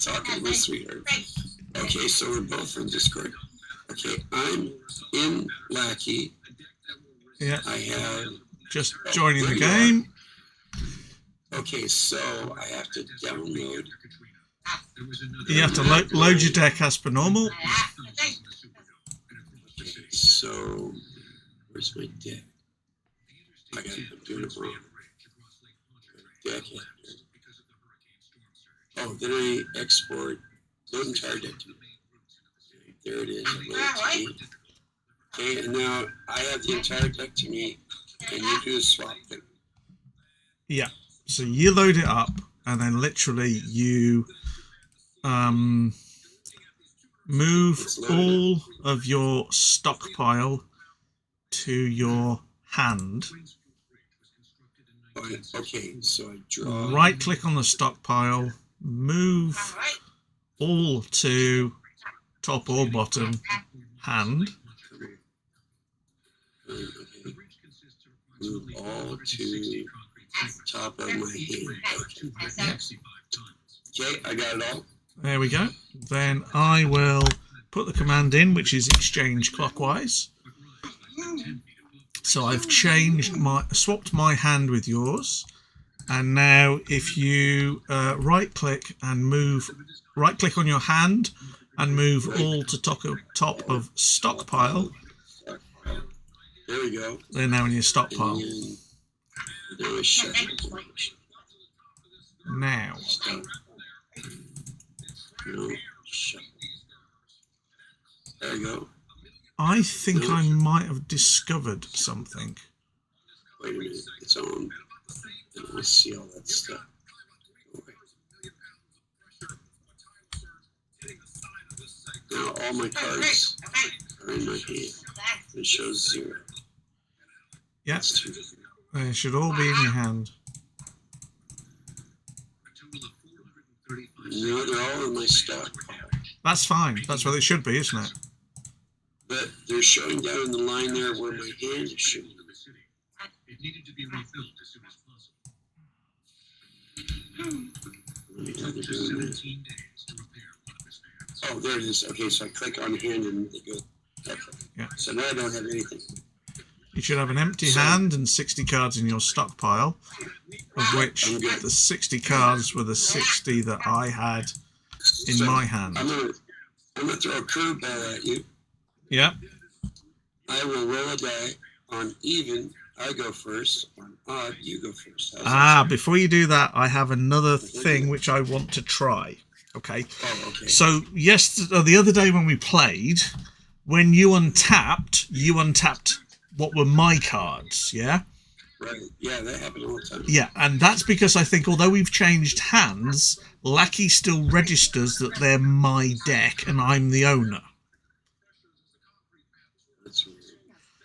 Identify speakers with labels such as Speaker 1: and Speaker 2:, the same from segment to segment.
Speaker 1: talking to my sweetheart. Okay, so we're both from Discord. Okay, I'm in Lackey.
Speaker 2: Yeah.
Speaker 1: I have...
Speaker 2: Just joining the game.
Speaker 1: Okay, so I have to download.
Speaker 2: You have to load your deck as per normal.
Speaker 1: Okay, so where's my deck? I'm doing it wrong. Deck. Oh, then I export load entire deck to me. There it is. Okay, and now I have the entire deck to me, and you do a swap thing.
Speaker 2: Yeah. So you load it up, and then literally you move all of your stockpile to your hand.
Speaker 1: Okay, so I draw.
Speaker 2: Right click on the stockpile, move all to top or bottom hand.
Speaker 1: Move all to top of my hand. Okay, I got it all.
Speaker 2: There we go. Then I will put the command in, which is exchange clockwise. So I've swapped my hand with yours, and now if you right click on your hand and move all to top of stockpile.
Speaker 1: There we go.
Speaker 2: They're now in your stockpile. Now.
Speaker 1: There you go.
Speaker 2: I think I might have discovered something.
Speaker 1: Wait a minute, it's on. Let's see all that stuff. Now all my cards are in my hand. It shows 0.
Speaker 2: Yeah, they should all be in your hand.
Speaker 1: No, they're all in my stockpile.
Speaker 2: That's fine. That's what it should be, isn't it?
Speaker 1: But they're showing down in the line there where my hand is showing.
Speaker 3: It needed to be rebuilt as soon as possible.
Speaker 1: Oh, there it is. Okay, so I click on hand and they go. Okay.
Speaker 2: Yeah.
Speaker 1: So now I don't have anything.
Speaker 2: You should have an empty hand and 60 cards in your stockpile, of which the 60 cards were the 60 that I had in my hand.
Speaker 1: I'm gonna throw a curveball at you.
Speaker 2: Yeah.
Speaker 1: I will roll a die. On even, I go first. On odd, you go first.
Speaker 2: Before you do that, I have another thing which I want to try. Okay.
Speaker 1: Oh, okay.
Speaker 2: So the other day when we played, when you untapped what were my cards, yeah?
Speaker 1: Right. Yeah, that happened all the time.
Speaker 2: Yeah, and that's because I think although we've changed hands, Lackey still registers that they're my deck and I'm the owner.
Speaker 1: That's weird.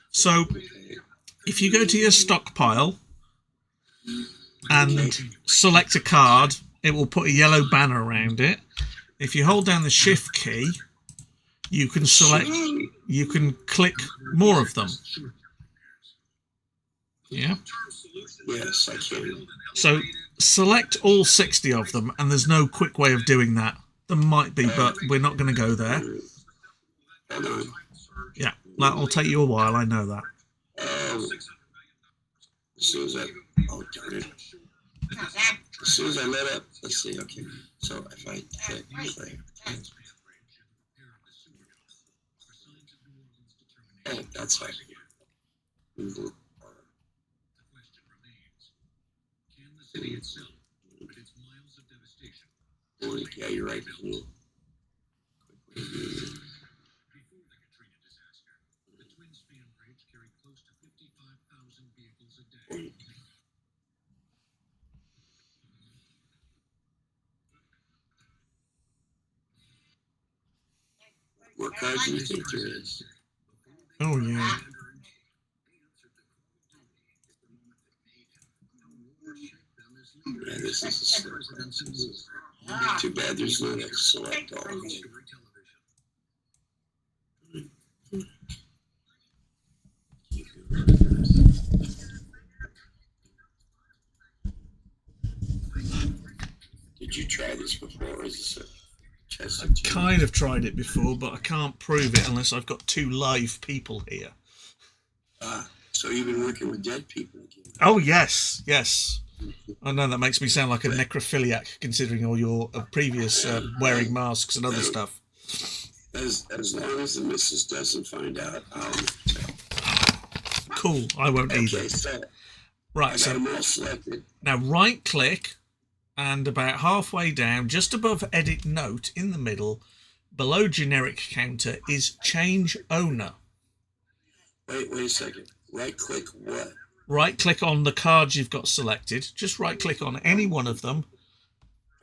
Speaker 2: So if you go to your stockpile and select a card, it will put a yellow banner around it. If you hold down the shift key, you can click more of them. Yeah?
Speaker 1: Yes, I can.
Speaker 2: So select all 60 of them, and there's no quick way of doing that. There might be, but we're not going to go there.
Speaker 1: Hold on.
Speaker 2: Yeah, that'll take you a while, I know that.
Speaker 1: As soon as oh darn it. As soon as I let up, let's see, okay. So if I click play. Oh, that's fine.
Speaker 3: The question remains, can the city itself, with its miles of devastation,
Speaker 1: Yeah, you're right.
Speaker 3: before the Katrina disaster, the twin span bridge carried close to 55,000 vehicles a day.
Speaker 1: What cards do you think there is?
Speaker 2: Oh, yeah.
Speaker 1: Yeah, this is a slow process. Too bad there's no like select all. Did you try this before? Or is this testing.
Speaker 2: Kind of tried it before, but I can't prove it unless I've got 2 live people here.
Speaker 1: So you've been working with dead people again?
Speaker 2: Oh, yes. I know that makes me sound like a necrophiliac, considering all your previous wearing masks and other stuff.
Speaker 1: As long as the missus doesn't find out, I'll tell.
Speaker 2: Cool, I won't either.
Speaker 1: Okay, so
Speaker 2: Right,
Speaker 1: I
Speaker 2: so
Speaker 1: got them all selected.
Speaker 2: now right click, and about halfway down, just above edit note in the middle, below generic counter is change owner.
Speaker 1: Wait a second. Right click what?
Speaker 2: Right click on the cards you've got selected. Just right click on any one of them.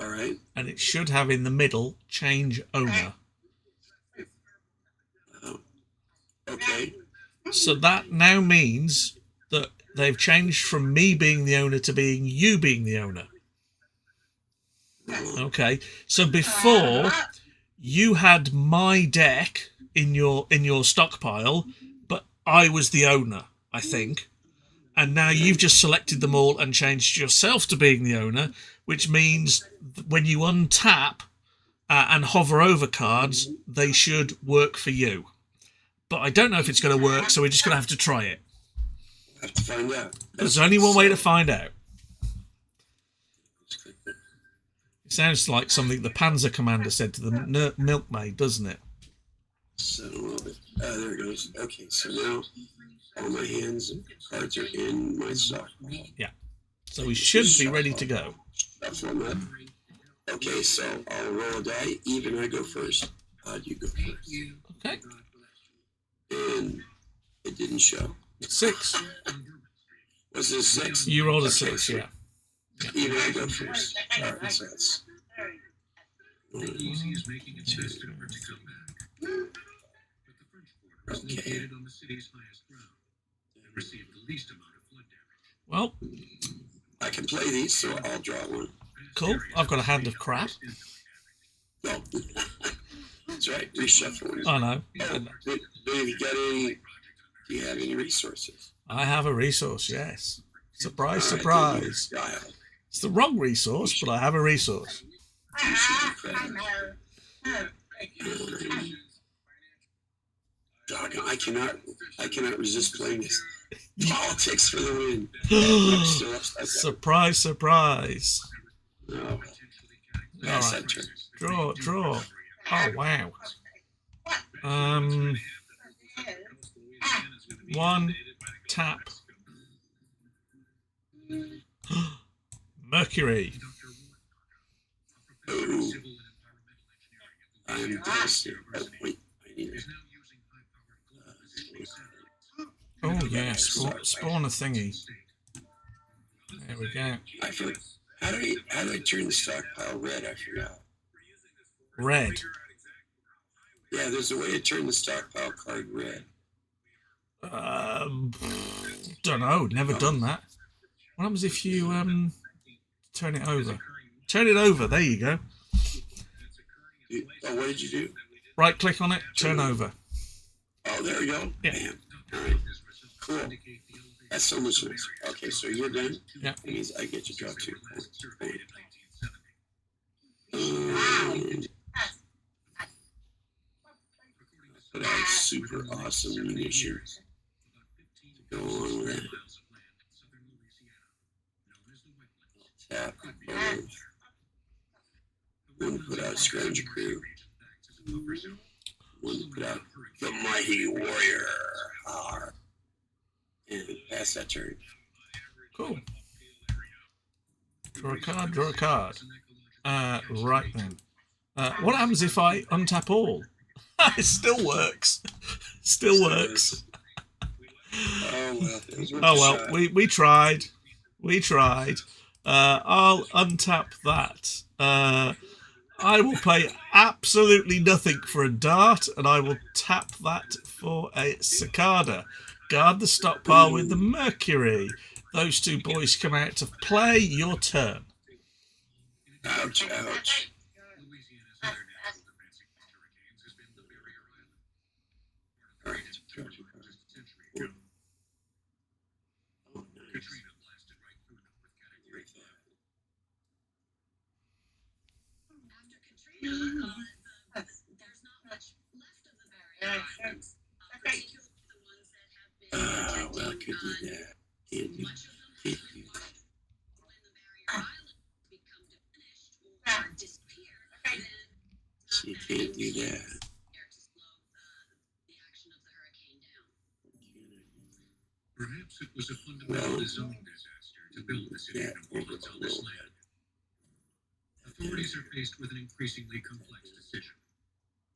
Speaker 1: All right.
Speaker 2: And it should have in the middle change owner.
Speaker 1: Okay.
Speaker 2: So that now means that they've changed from me being the owner to being you being the owner. Okay. So before you had my deck in your stockpile, but I was the owner, I think. And now you've just selected them all and changed yourself to being the owner, which means when you untap and hover over cards, they should work for you. But I don't know if it's going to work, so we're just going to have to try it.
Speaker 1: I have to find out.
Speaker 2: There's only one way to find out. It sounds like something the Panzer Commander said to the milkmaid, doesn't it?
Speaker 1: So, there it goes. Okay, so now all my hands and cards are in my stockpile.
Speaker 2: Yeah. So we should be ready to go.
Speaker 1: Shuffle them up. Okay, so I'll roll a die. Even I go first. You go first.
Speaker 2: Okay.
Speaker 1: And it didn't show.
Speaker 2: 6.
Speaker 1: Was it 6?
Speaker 2: You rolled a 6, yeah.
Speaker 1: Even I go first. All right, so that's...
Speaker 3: Easy as making its best effort to come back. But the French fort was located on the city's highest ground and received the least amount of flood damage.
Speaker 2: Well,
Speaker 1: I can play these, so I'll draw one.
Speaker 2: cool. I've got a hand of crap.
Speaker 1: No. That's right, reshuffle.
Speaker 2: I know.
Speaker 1: Do you have any resources?
Speaker 2: I have a resource, yes. Surprise, surprise. It's the wrong resource, but I have a resource.
Speaker 1: Doggone, I cannot resist playing this. Politics for the win.
Speaker 2: Surprise, surprise.
Speaker 1: No.
Speaker 2: All right. Draw. Oh, wow. 1 tap. Mercury.
Speaker 1: Ooh. I'm thirsty. Wait, I need it.
Speaker 2: Oh, yeah, spawn a thingy. There we go.
Speaker 1: I forgot. How do I turn the stockpile red? I forgot.
Speaker 2: Red.
Speaker 1: Yeah, there's a way to turn the stockpile card red.
Speaker 2: Don't know. Never done that. What happens if you turn it over? Turn it over. There you go.
Speaker 1: Oh, what did you do?
Speaker 2: Right click on it. Turn over.
Speaker 1: Oh, there we go.
Speaker 2: Yeah.
Speaker 1: Bam. All right. Cool. That's so much nicer. Okay, so you're done?
Speaker 2: Yeah.
Speaker 1: That means I get to draw 2. But I have super awesome munitions to go along with that. Tap both. One to put out Scrounger Crew. One to put out the Mighty Warrior. And pass that turn.
Speaker 2: Cool. Draw a card. Right then. What happens if I untap all? It still works. Still works.
Speaker 1: Oh
Speaker 2: well, we tried. I'll untap that. I will pay absolutely nothing for a dart, and I will tap that for a cicada. Guard the stockpile with the Mercury. Those 2 boys come out to play. Your turn.
Speaker 1: Ouch, ouch. All right. can't do that.
Speaker 3: Perhaps it was a fundamental design disaster to build the city of New Orleans on this land. Authorities are faced with an increasingly complex decision: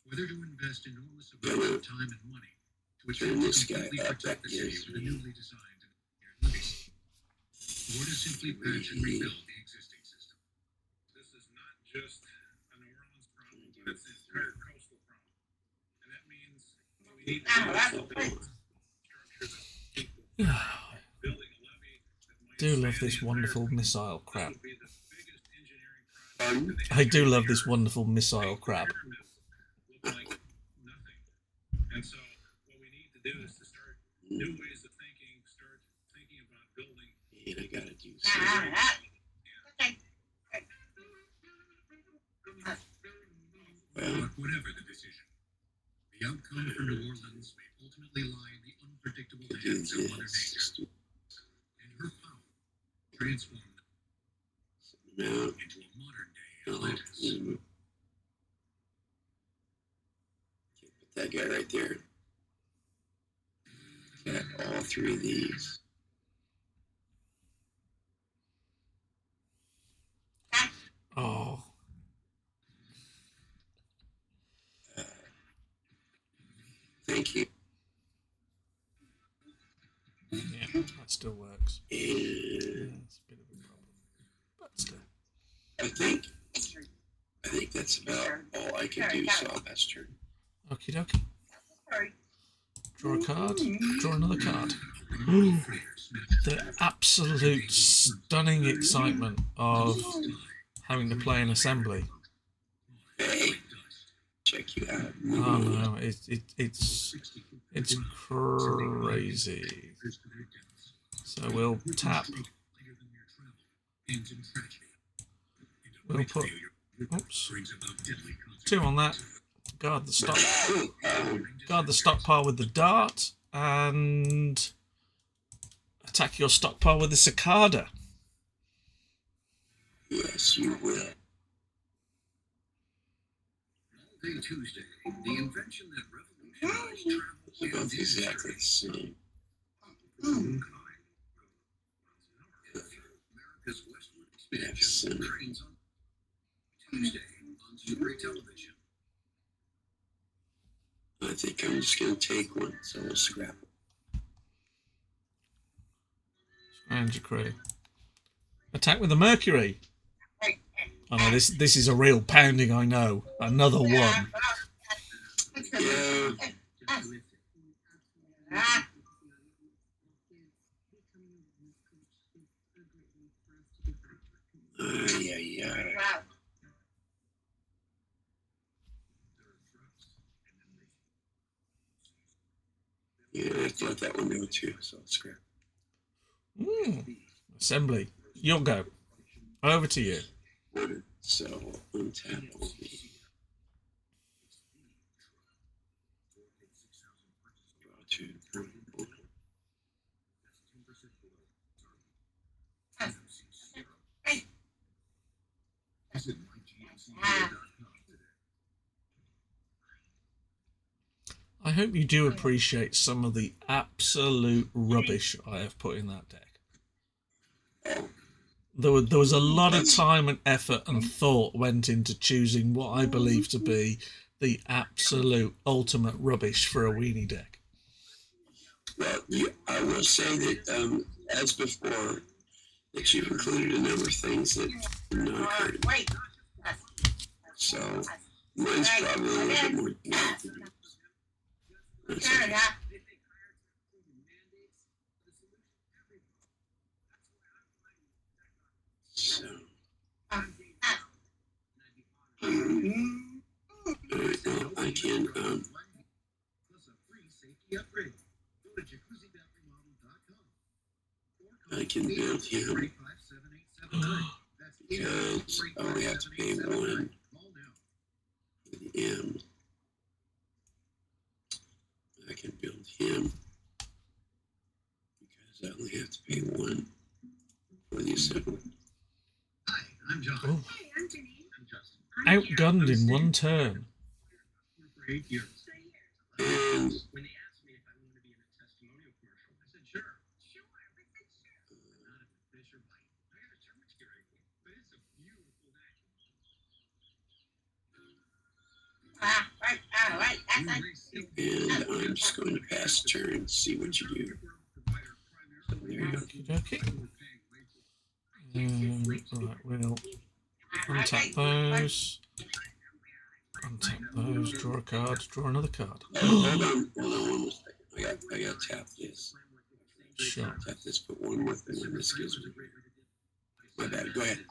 Speaker 3: whether to invest enormous amounts of time and money to attempt to completely protect the city with a newly designed and engineered living space, or to simply patch and rebuild the existing system.
Speaker 4: This is not just a New Orleans problem, but it's an entire coastal problem. And that means we need to structure the building a levee that might
Speaker 2: Do love
Speaker 4: span
Speaker 2: this
Speaker 4: the
Speaker 2: wonderful
Speaker 4: entire
Speaker 2: missile
Speaker 4: This
Speaker 2: crab.
Speaker 4: would be the biggest engineering project that the
Speaker 2: I do
Speaker 4: history of
Speaker 2: love
Speaker 4: the
Speaker 2: this
Speaker 4: Earth.
Speaker 2: wonderful missile crab.
Speaker 4: Pyramids look like nothing. And so what we need to do is to start new ways of thinking, start thinking about building.
Speaker 1: And I gotta do something. Well,
Speaker 3: But whatever the decision, the outcome for New Orleans may ultimately lie in the unpredictable
Speaker 1: do
Speaker 3: hands of Mother
Speaker 1: this.
Speaker 3: Nature and her power to transform
Speaker 1: No.
Speaker 3: them into a modern-day Atlantis.
Speaker 1: Put that guy right there. Got all three of these.
Speaker 2: Oh,
Speaker 1: Thank you.
Speaker 2: yeah, that still works. Yeah,
Speaker 1: And
Speaker 2: it's a bit of a problem, but still.
Speaker 1: I think that's about all I can do, so I'll pass turn.
Speaker 2: Okie dokie. Draw a card. Draw another card. The absolute stunning excitement of having to play an assembly.
Speaker 1: Hey, check you out.
Speaker 2: Oh no, it's crazy. So we'll tap. We'll put, oops, 2 on that. Guard the stockpile with the dart, and attack your stockpile with the cicada.
Speaker 1: Yes, you will.
Speaker 3: Day Tuesday, the invention that revolutionized travel
Speaker 1: They're both exactly the same.
Speaker 3: America's westward expansion trains on Tuesday on Super Television.
Speaker 1: I think I'm just gonna take one, so we'll scrap it.
Speaker 2: And your crew. Attack with the Mercury. Oh no, this is a real pounding, I know. Another one.
Speaker 1: Yeah. Yeah. Yeah, I thought that one go too, so I'll scrap.
Speaker 2: Assembly. You'll go. Over to you.
Speaker 1: So untap will be. Draw 2.
Speaker 2: I hope you do appreciate some of the absolute rubbish I have put in that deck. There was a lot of time and effort and thought went into choosing what I believe to be the absolute ultimate rubbish for a weenie deck.
Speaker 1: Well, I will say that, as before, that you've included a number of things that are not current. So, mine's probably a little bit more unique than yours. That's okay. So, alright, now I can, build him because I only have to pay 1 for the M. I can build him because I only have to pay 1 for the assembly.
Speaker 3: Hi, I'm John.
Speaker 2: Oh.
Speaker 3: Hey, I'm Janine.
Speaker 2: Outgunned in one turn.
Speaker 3: for 8 years.
Speaker 1: And
Speaker 3: When they asked me if I wanted to be in a testimonial commercial, I said sure. Not if the fish are biting. I got a term to get ready for, but it's a beautiful day.
Speaker 1: and I'm just going to pass turn, see what you do. So there you go.
Speaker 2: Okay. Right, we'll untap those. Untap those. Draw a card. Draw another card.
Speaker 1: Hold on one more second. I got to tap this.
Speaker 2: Sure.
Speaker 1: Tap this. Put one more thing on this gives me. My bad. Go ahead.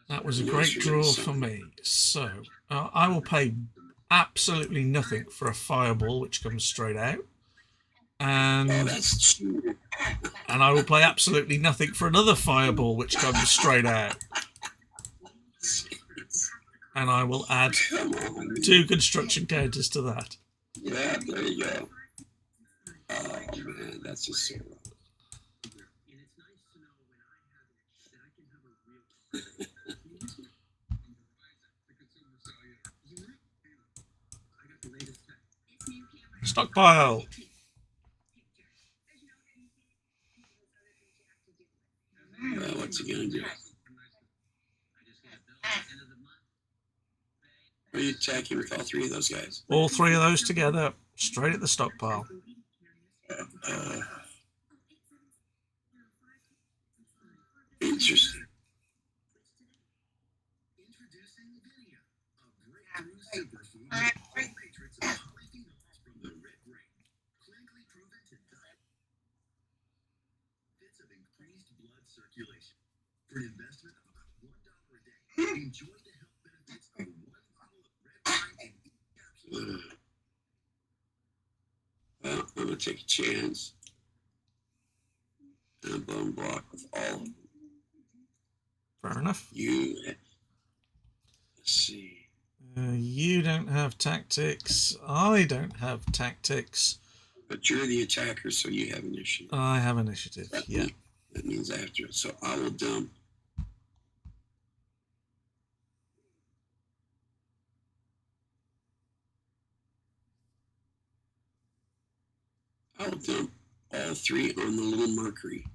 Speaker 2: That was a great draw for me. So I will pay absolutely nothing for a fireball, which comes straight out, and
Speaker 1: that's true.
Speaker 2: and I will pay absolutely nothing for another fireball, which comes straight out, and I will add 2 construction counters to that.
Speaker 1: Yeah, there you go. Oh man, that's just so wrong.
Speaker 2: Stockpile.
Speaker 1: What's he gonna do? Are you attacking with all 3 of those guys?
Speaker 2: All 3 of those together, straight at the stockpile.
Speaker 1: Interesting.
Speaker 3: For an investment of about $1 a day, enjoy the health benefits of 1 bottle of red wine and each capsule.
Speaker 1: Well, I'm gonna take a chance. And a bone block with all of them.
Speaker 2: Fair enough.
Speaker 1: Let's see.
Speaker 2: You don't have tactics. I don't have tactics.
Speaker 1: But you're the attacker, so you have initiative.
Speaker 2: I have initiative. Yeah.
Speaker 1: That means after it. So I will dump. I'll dump all 3 on the little Mercury.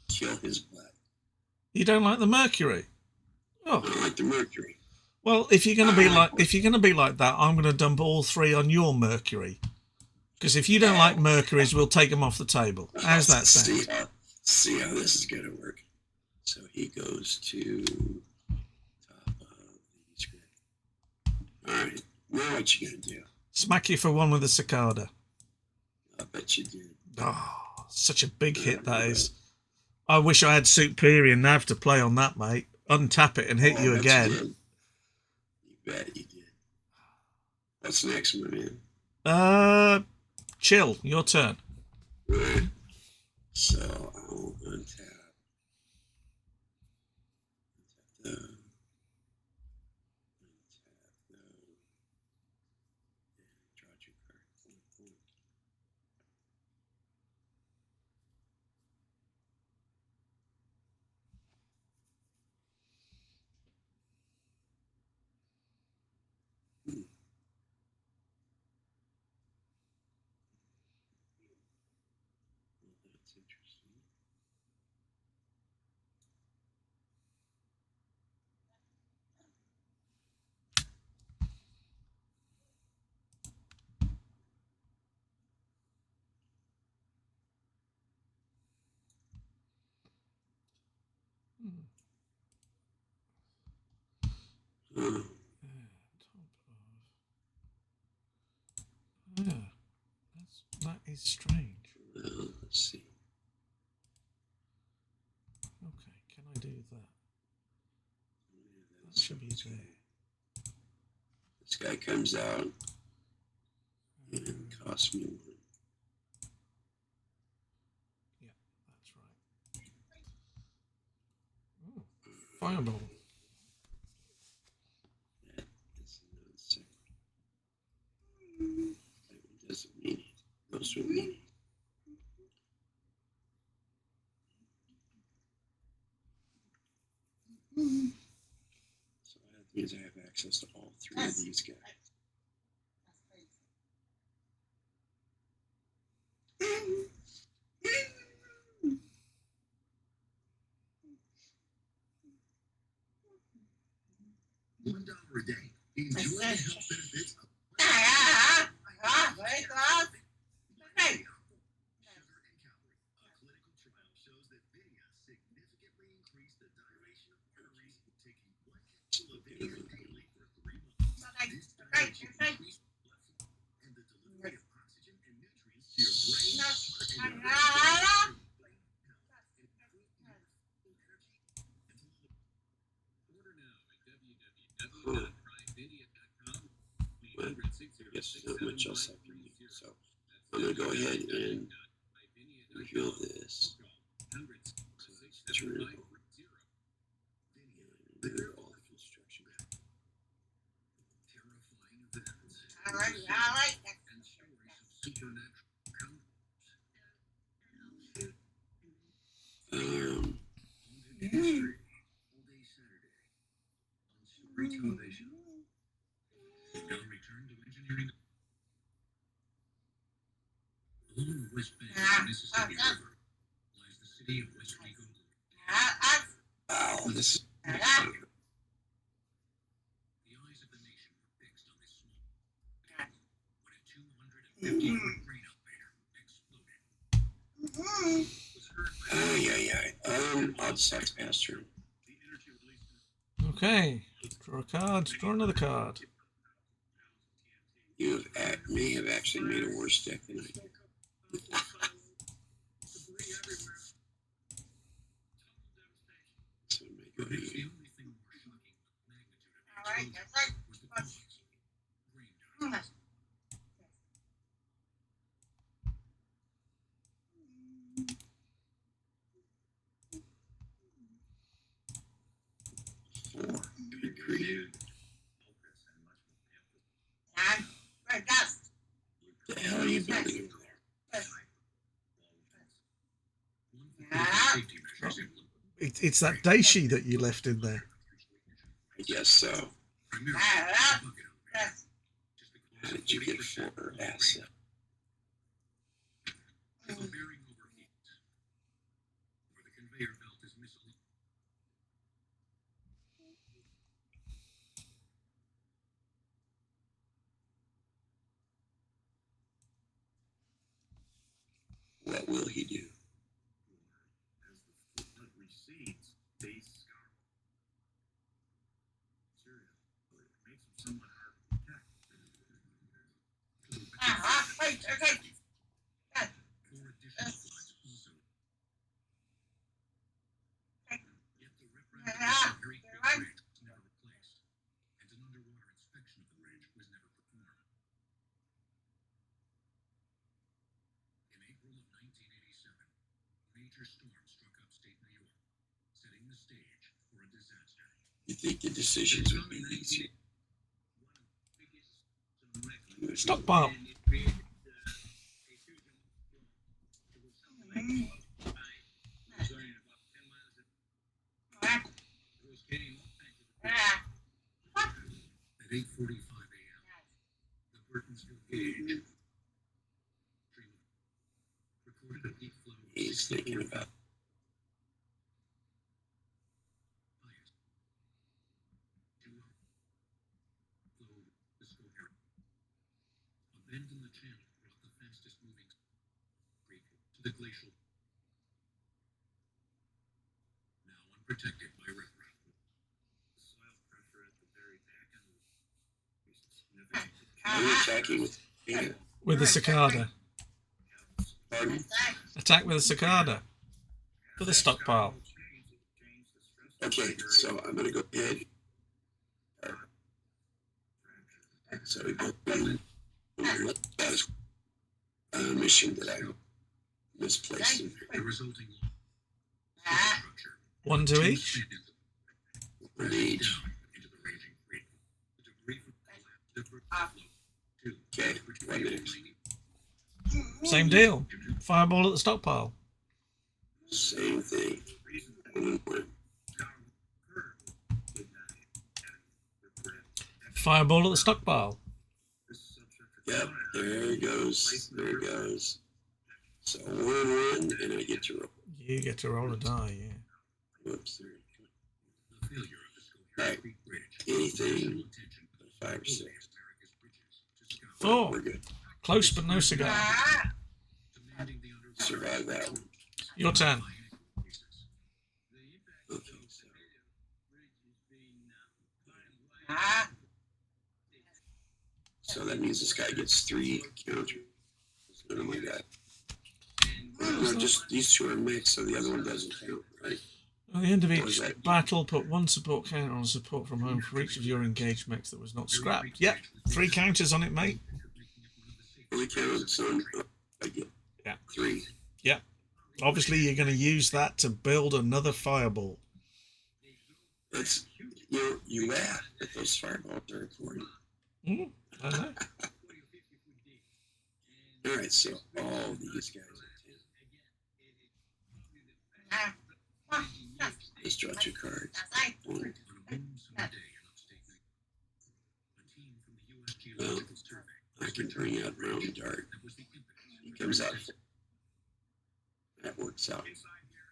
Speaker 1: Kill his butt.
Speaker 2: You don't like the Mercury?
Speaker 1: I
Speaker 2: Oh,
Speaker 1: don't like the Mercury.
Speaker 2: well, if you're gonna be like that, I'm gonna dump all 3 on your Mercury. Because if you don't like Mercuries, we'll take them off the table. How's that sound?
Speaker 1: See how this is gonna work. So he goes to top of the script. All right. Now what you gonna do?
Speaker 2: Smack you for 1 with a cicada.
Speaker 1: I bet you did.
Speaker 2: Oh, such a big hit that is. I wish I had superior nav to play on that, mate. Untap it and hit you again.
Speaker 1: You bet you did. What's next, my man?
Speaker 2: Chill. Your turn.
Speaker 1: Right. So I'll untap. Untap those. Untap those. And draw 2 cards. That's interesting.
Speaker 2: Yeah, that is strange.
Speaker 1: Let's see.
Speaker 2: Okay, can I do that? That should be there.
Speaker 1: This guy comes out and costs me 1.
Speaker 2: Yeah, that's right. Ooh, fireball.
Speaker 1: That is nonsense. That one doesn't mean it. Goes with me. So I have to means I have access to all three of these guys.
Speaker 3: $1 a day. Enjoy the health benefits of
Speaker 5: Very close. Okay.
Speaker 3: sugar and calorie. A clinical trial shows that Vinia significantly increased the duration of calories taking 1 capsule of Vinia daily for 3 months. This duration increased blood flow and the delivery of oxygen and nutrients to your brain, heart, and your brain health and improve your energy and mental.
Speaker 4: Order now at www.primevinia.com.
Speaker 1: Yes, not much else I can do. So I'm going to go ahead and reveal this. So remove all the construction.
Speaker 3: Terrifying events
Speaker 5: All right.
Speaker 3: and stories of supernatural encounters.
Speaker 1: Um,
Speaker 3: Haunted History, all day Saturday on Story Television. Now return to engineering. Along the west bank of the Mississippi River lies the city of Westwego.
Speaker 1: wow, this is
Speaker 3: The eyes of the nation were fixed on this small town when a 250-foot grain elevator exploded. It was heard by
Speaker 1: I'll just have to pass through.
Speaker 3: the energy released.
Speaker 2: Okay. Draw a card. Draw another card.
Speaker 1: You may have actually made a worse deck than I did. So it may go
Speaker 3: But
Speaker 1: to
Speaker 3: it's the
Speaker 1: you.
Speaker 3: only thing more shocking than the magnitude of the
Speaker 5: All right.
Speaker 3: explosion was the cause. Grain dust.
Speaker 1: Four. Good grief. The hell are you building over there?
Speaker 3: Safety measures implemented.
Speaker 2: It's that Daishi that you left in there.
Speaker 1: I guess so.
Speaker 3: Primarily, the bucket elevator. Just
Speaker 1: How
Speaker 3: because
Speaker 1: did you get
Speaker 3: 40%
Speaker 1: 4
Speaker 3: of
Speaker 1: asset?
Speaker 3: If a bearing overheats, or the conveyor belt is misaligned,
Speaker 1: What will he do?
Speaker 3: as the footlet recedes, they scar material. It makes them somewhat hard to protect. Four additional floods also. Yet the riprap of the Great Bridge was never replaced, and an underwater inspection of the bridge was never performed. In April of 1987, a major storm struck upstate New York, setting the stage for a disaster.
Speaker 1: You think the decisions would be easier?
Speaker 2: Stockpile.
Speaker 3: At 8:45 a.m., the Burtonsville gauge recorded a peak flow of
Speaker 1: He's thinking
Speaker 3: 64
Speaker 1: about
Speaker 3: highest. 2-hour flow of Cisco area. A bend in the channel brought the fastest moving creek to the glacial, now unprotected by riprap. The soil pressure at the very back end was significant.
Speaker 1: you're attacking with data.
Speaker 2: With the cicada.
Speaker 1: Pardon?
Speaker 2: Attack with a cicada. For the stockpile.
Speaker 1: Okay, so I'm going to go ahead. So we go through that mission that I misplaced in
Speaker 3: The resulting structure
Speaker 2: 1 to each.
Speaker 1: there. Need.
Speaker 3: down into the raging creek. The debris from the collapse two.
Speaker 1: Okay, 1 minute.
Speaker 2: Same deal. Fireball at the stockpile.
Speaker 1: Same thing.
Speaker 2: Fireball at the stockpile.
Speaker 1: Yep, there it goes. There it goes. So 1-1, and I get to roll.
Speaker 2: You get to roll a die, yeah.
Speaker 1: Whoops. There we go. Alright. Anything but 5 or 6.
Speaker 2: 4.
Speaker 1: We're good.
Speaker 2: Close but no cigar.
Speaker 1: Survive that one.
Speaker 2: Your turn.
Speaker 1: Okay, so
Speaker 5: Ah.
Speaker 1: So that means this guy gets 3 counters. What am I got? No, just these 2 are mixed, so the other one doesn't count, right?
Speaker 2: At the end of
Speaker 1: Or is
Speaker 2: each
Speaker 1: that-
Speaker 2: battle, put 1 support counter on support from home for each of your engaged mechs that was not scrapped. Yep, 3 counters on it, mate.
Speaker 1: Only counts on. I get
Speaker 2: Yeah.
Speaker 1: 3.
Speaker 2: Yep. Obviously, you're going to use that to build another fireball.
Speaker 1: That's you laugh, but those fireballs are important.
Speaker 2: I know.
Speaker 1: All right, so all these guys.
Speaker 5: Ah.
Speaker 1: Let's draw 2 cards. One. Well, I can bring out my own dart. He comes out. That works out.
Speaker 4: Inside here,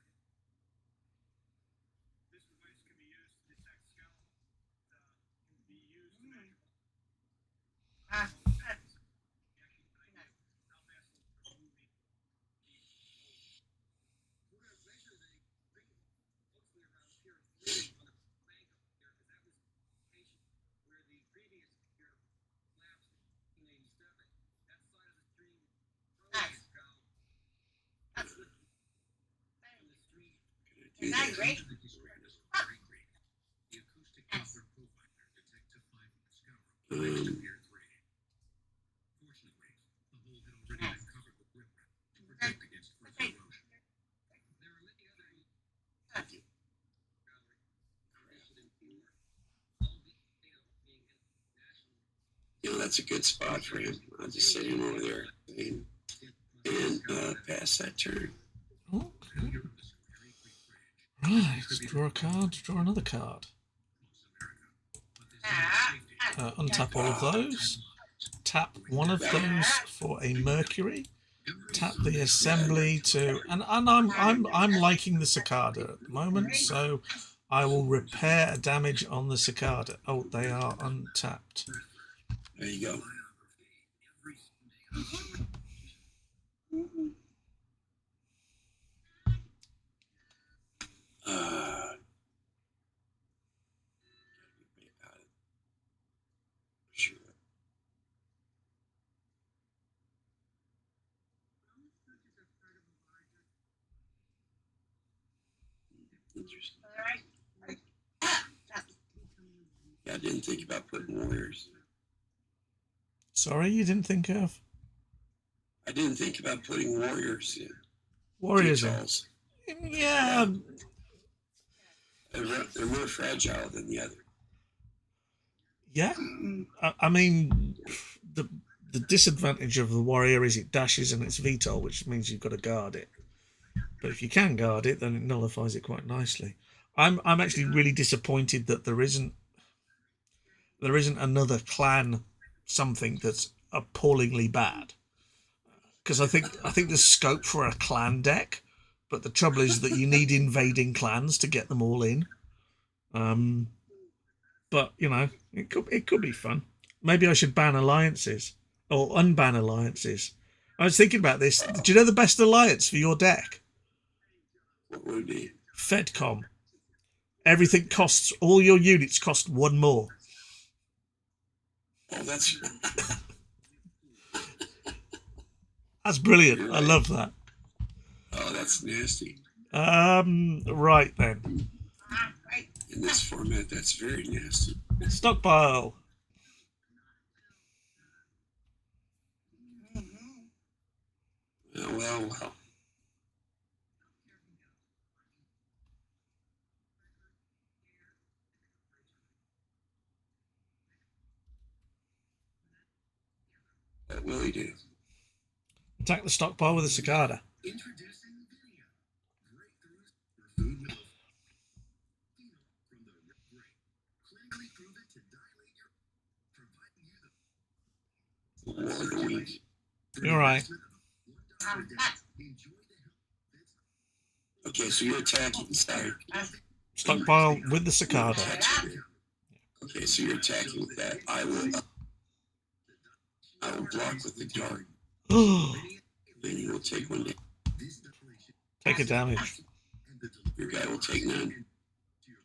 Speaker 4: this device can be used to detect skeleton. Can be used to measure
Speaker 5: Ah.
Speaker 1: Do
Speaker 5: Now
Speaker 1: that.
Speaker 5: you ready?
Speaker 1: That's a good spot for him. I'll just sit him over there and pass that turn.
Speaker 2: Okay. Right, draw a card, draw another card. Untap all of those. Tap one of those for a Mercury. Tap the assembly to, and I'm liking the Cicada at the moment, so I will repair damage on the Cicada. Oh, they are untapped.
Speaker 1: There you go. Sure. Interesting. Yeah, I didn't think about putting warriors.
Speaker 2: Sorry, you didn't think of
Speaker 1: I didn't think about putting warriors in.
Speaker 2: warriors in?
Speaker 1: Details.
Speaker 2: Yeah,
Speaker 1: They're more fragile than the other.
Speaker 2: yeah. I mean, the disadvantage of the warrior is it dashes and it's VTOL, which means you've got to guard it. But if you can guard it, then it nullifies it quite nicely. I'm actually really disappointed that there isn't another clan something that's appallingly bad. Because I think there's scope for a clan deck, but the trouble is that you need invading clans to get them all in. But you know, it could be fun. Maybe I should ban alliances or unban alliances. I was thinking about this. Do you know the best alliance for your deck?
Speaker 1: What would it be?
Speaker 2: Fedcom. Everything costs, all your units cost 1 more.
Speaker 1: Oh, that's
Speaker 2: That's brilliant. I love that.
Speaker 1: oh, that's nasty.
Speaker 2: Right then.
Speaker 1: In this format, that's very nasty.
Speaker 2: Stockpile.
Speaker 1: Well. What will he do?
Speaker 2: Attack the stockpile with a Cicada.
Speaker 3: Introducing video. Breakthroughs for food middle. Phenol from the red grape. Clinically proven to dilate your
Speaker 1: War of the Week.
Speaker 2: You're right.
Speaker 1: Okay, so you're attacking, sorry.
Speaker 2: Stockpile with the cicada.
Speaker 1: Okay, so you're attacking with that. I will block with the dart. Then you will take 1 damage.
Speaker 2: Take a damage.
Speaker 1: Your guy will take none.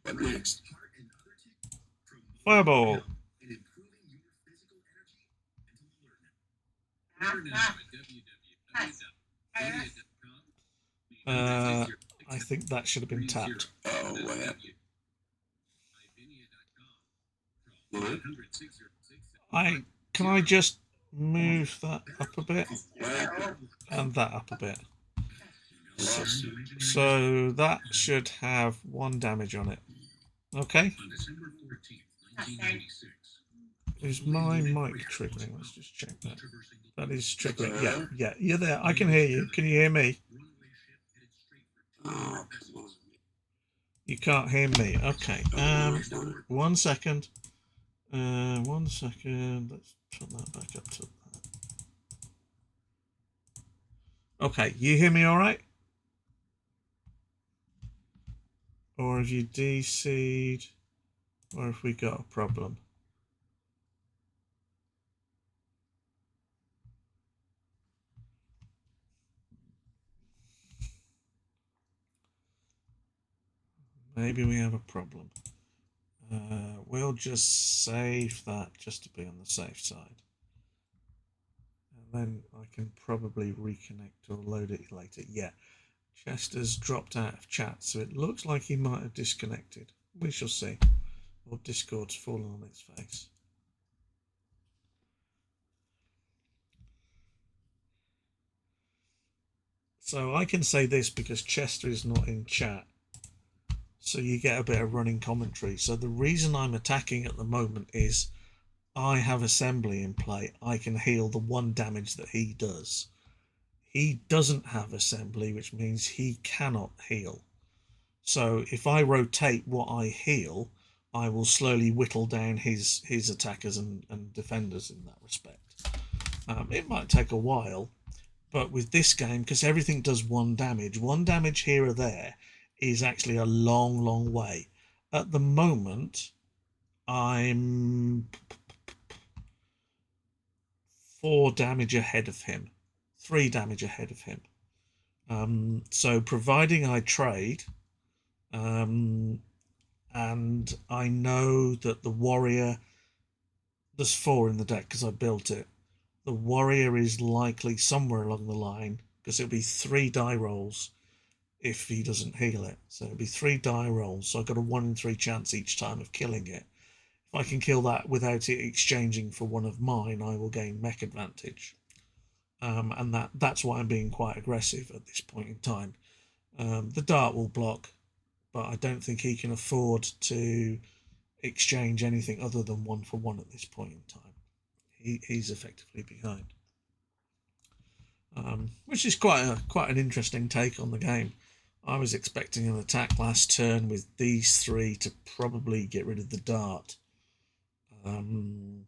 Speaker 1: What next?
Speaker 2: Fireball. I think that should have been tapped.
Speaker 1: Oh, what happened? What?
Speaker 2: Can I just move that up a bit
Speaker 1: What happened?
Speaker 2: and that up a bit?
Speaker 1: Lost you.
Speaker 2: So that should have 1 damage on it. Okay.
Speaker 3: On December 14th, 1996,
Speaker 2: Is my mic triggering? Let's just check that. That is triggering. Yeah, you're there. I can hear you. Can you hear me?
Speaker 1: Oh, come on.
Speaker 2: You can't hear me. Okay. 1 second. 1 second. Let's put that back up to that. Okay, you hear me all right? Or have you DC'd? Or have we got a problem? Maybe we have a problem. We'll just save that just to be on the safe side. And then I can probably reconnect or load it later. Yeah, Chester's dropped out of chat, so it looks like he might have disconnected. We shall see. Or Discord's fallen on its face. So I can say this because Chester is not in chat. So you get a bit of running commentary. So the reason I'm attacking at the moment is I have assembly in play. I can heal the 1 damage that he does. He doesn't have assembly, which means he cannot heal. So if I rotate what I heal, I will slowly whittle down his attackers and defenders in that respect. It might take a while, but with this game, because everything does 1 damage here or there is actually a long way. At the moment, I'm 4 damage ahead of him, 3 damage ahead of him. So providing I trade, and I know that the warrior, there's 4 in the deck because I built it. The warrior is likely somewhere along the line because it'll be 3 die rolls if he doesn't heal it. So it'll be 3 die rolls. So I've got a 1 in 3 chance each time of killing it. If I can kill that without it exchanging for one of mine, I will gain mech advantage. And that's why I'm being quite aggressive at this point in time. The dart will block, but I don't think he can afford to exchange anything other than 1 for 1 at this point in time. He's effectively behind, which is quite an interesting take on the game. I was expecting an attack last turn with these 3 to probably get rid of the dart. And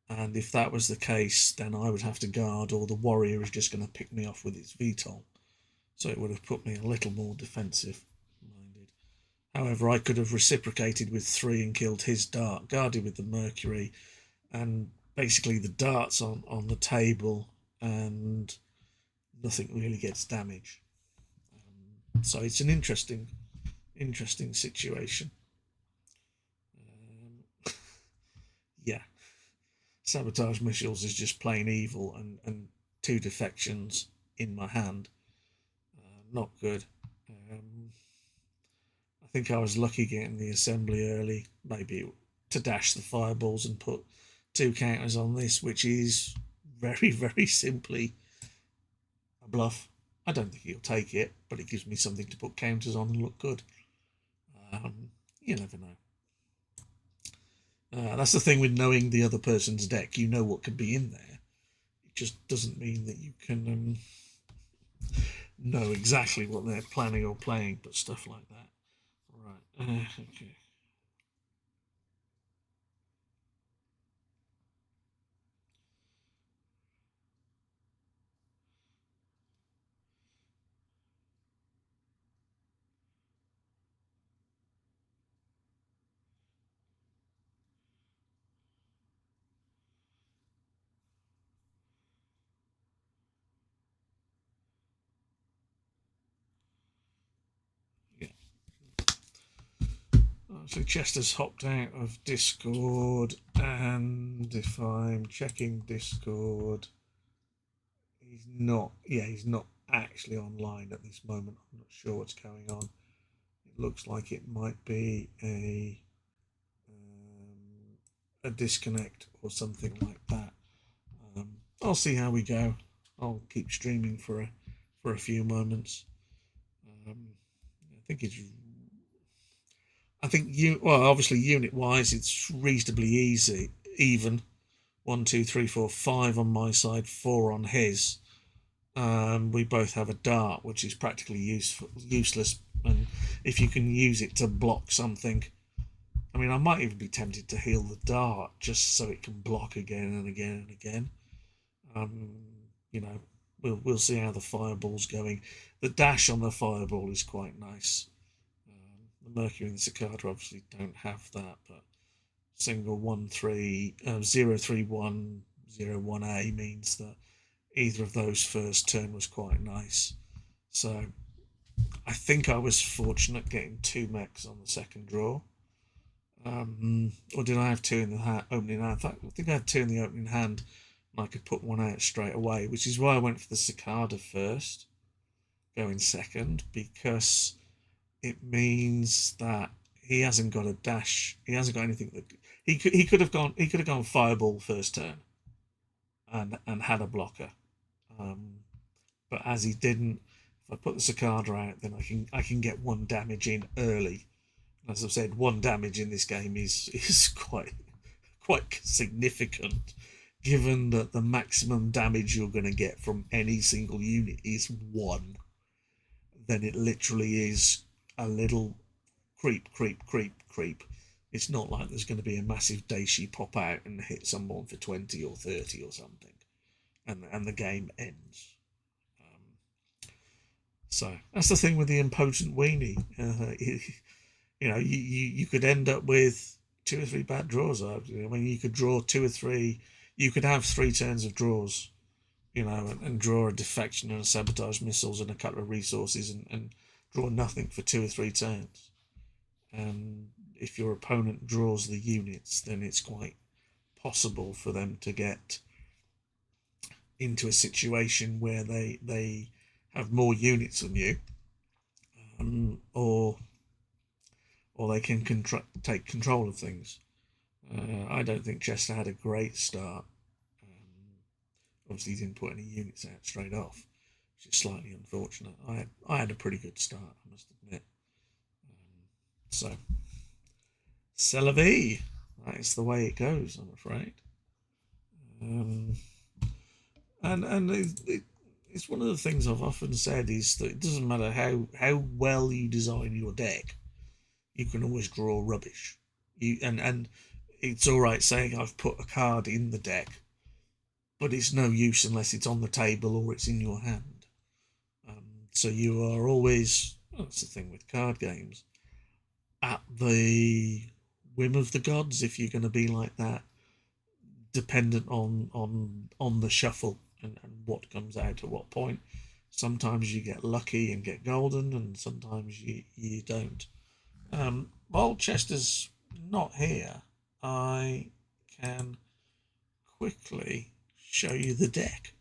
Speaker 2: if that was the case, then I would have to guard, or the warrior is just going to pick me off with its VTOL. So it would have put me a little more defensive minded. However, I could have reciprocated with 3 and killed his dart, guarded with the Mercury, and basically the dart's on the table and nothing really gets damage. So it's an interesting situation. Yeah, Sabotage Missiles is just plain evil, and 2 defections in my hand. Not good. I think I was lucky getting the assembly early, maybe to dash the fireballs and put 2 counters on this, which is very simply a bluff. I don't think he'll take it, but it gives me something to put counters on and look good. You never know. That's the thing with knowing the other person's deck. You know what could be in there. It just doesn't mean that you can know exactly what they're planning or playing, but stuff like that. Right. Okay. So Chester's hopped out of Discord, and if I'm checking Discord, he's not. Yeah, he's not actually online at this moment. I'm not sure what's going on. It looks like it might be a disconnect or something like that. I'll see how we go. I'll keep streaming for a few moments. I think obviously unit wise it's reasonably easy, even 1 2 3 4 5 on my side, 4 on his. We both have a dart, which is practically useless, and if you can use it to block something, I mean, I might even be tempted to heal the dart just so it can block again and again and again. You know, we'll see how the fireball's going. The dash on the fireball is quite nice. The Mercury and the Cicada obviously don't have that, but single 03101A means that either of those first turn was quite nice. So I think I was fortunate getting 2 mechs on the second draw. Or did I have 2 in the opening hand? I think I had 2 in the opening hand, and I could put 1 out straight away, which is why I went for the Cicada first, going second, because it means that he hasn't got a dash. He hasn't got anything that he could have gone. He could have gone fireball first turn, and had a blocker. But as he didn't, if I put the Cicada out, then I can get 1 damage in early. As I've said, 1 damage in this game is quite significant, given that the maximum damage you're going to get from any single unit is 1. Then it literally is a little creep. It's not like there's going to be a massive Daishi pop out and hit someone for 20 or 30 or something, and the game ends. So that's the thing with the Impotent Weenie. You know, you could end up with 2 or 3 bad draws. I mean, you could draw 2 or 3. You could have 3 turns of draws, you know, and draw a defection and a sabotage missiles and a couple of resources, and draw nothing for 2 or 3 turns. And if your opponent draws the units, then it's quite possible for them to get into a situation where they have more units than you, or they can take control of things. I don't think Chester had a great start. Obviously, he didn't put any units out straight off, which is slightly unfortunate. I had a pretty good start, I must admit. So, c'est la vie. That is the way it goes, I'm afraid. And it's one of the things I've often said is that it doesn't matter how well you design your deck, you can always draw rubbish. And it's all right saying I've put a card in the deck, but it's no use unless it's on the table or it's in your hand. So you are always, that's the thing with card games, at the whim of the gods, if you're going to be like that, dependent on the shuffle and what comes out at what point. Sometimes you get lucky and get golden, and sometimes you don't. While Chester's not here, I can quickly show you the deck.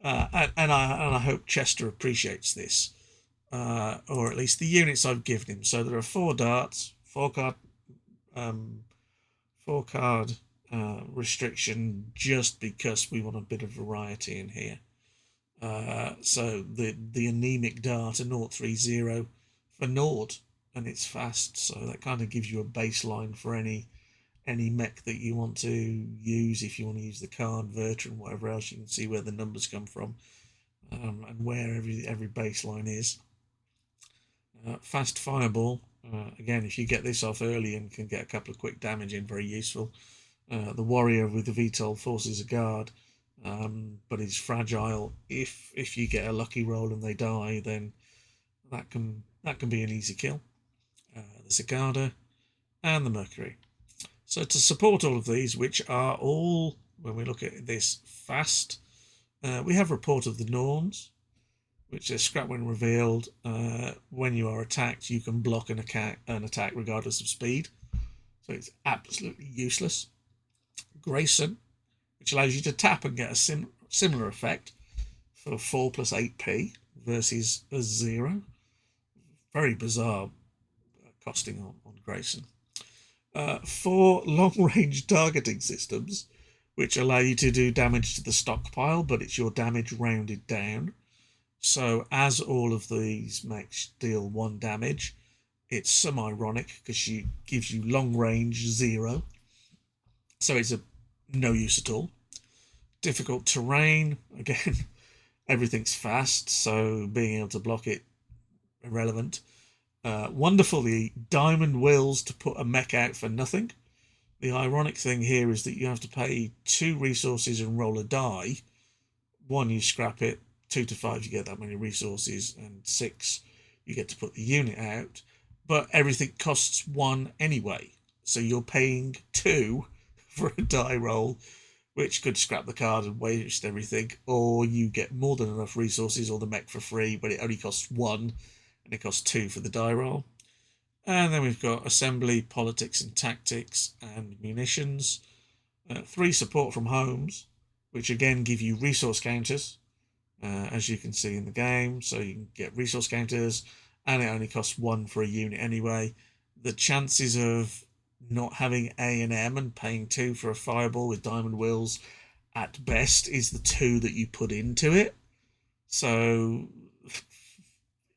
Speaker 2: And I hope Chester appreciates this, or at least the units I've given him. So there are 4 darts, 4 card restriction, just because we want a bit of variety in here. So the anemic dart, a 030 for Nord, and it's fast, so that kind of gives you a baseline for any mech that you want to use. If you want to use the card verter and whatever else, you can see where the numbers come from, and where every baseline is. Fast fireball, again, if you get this off early and can get a couple of quick damage in, very useful. The warrior with the VTOL forces a guard, but is fragile. If you get a lucky roll and they die, then that can be an easy kill. The Cicada and the Mercury. So to support all of these, which are all, when we look at this, fast, we have Report of the Norns, which says scrap when revealed. When you are attacked, you can block an attack regardless of speed. So it's absolutely useless. Grayson, which allows you to tap and get a similar effect for 4 plus 8p versus a 0. Very bizarre costing on Grayson. 4 long-range targeting systems, which allow you to do damage to the stockpile, but it's your damage rounded down. So as all of these mechs deal 1 damage, it's some ironic because she gives you long range 0. So it's no use at all. Difficult terrain, again, everything's fast, so being able to block it, irrelevant. Wonderfully, diamond wills to put a mech out for nothing. The ironic thing here is that you have to pay 2 resources and roll a die. 1, you scrap it. 2 to 5, you get that many resources, and 6, you get to put the unit out. But everything costs 1 anyway, so you're paying 2 for a die roll, which could scrap the card and waste everything, or you get more than enough resources or the mech for free, but it only costs 1, and it costs 2 for the die roll. And then we've got assembly, politics and tactics, and munitions. 3 support from homes, which again give you resource counters, as you can see in the game. So you can get resource counters, and it only costs 1 for a unit anyway. The chances of not having A&M and paying 2 for a fireball with diamond wills at best is the 2 that you put into it. So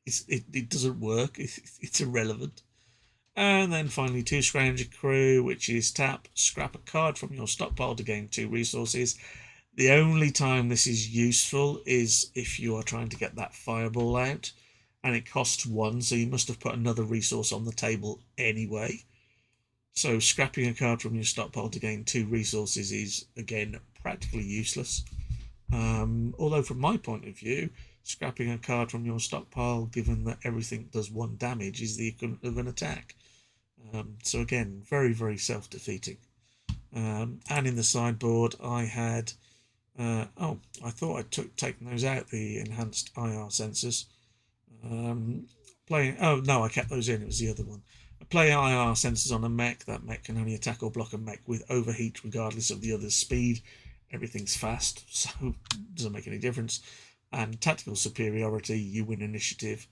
Speaker 2: it doesn't work. It's irrelevant. And then finally 2 Scavenger Crew, which is tap, scrap a card from your stockpile to gain 2 resources. The only time this is useful is if you are trying to get that fireball out, and it costs 1, so you must have put another resource on the table anyway. So scrapping a card from your stockpile to gain 2 resources is, again, practically useless. Although from my point of view, scrapping a card from your stockpile, given that everything does 1 damage, is the equivalent of an attack. So again, very, very self-defeating. And in the sideboard, I had... I thought I'd taken those out, the enhanced IR sensors. I kept those in, it was the other one. Play IR sensors on a mech. That mech can only attack or block a mech with overheat regardless of the other's speed. Everything's fast, so it doesn't make any difference. And tactical superiority, you win initiative,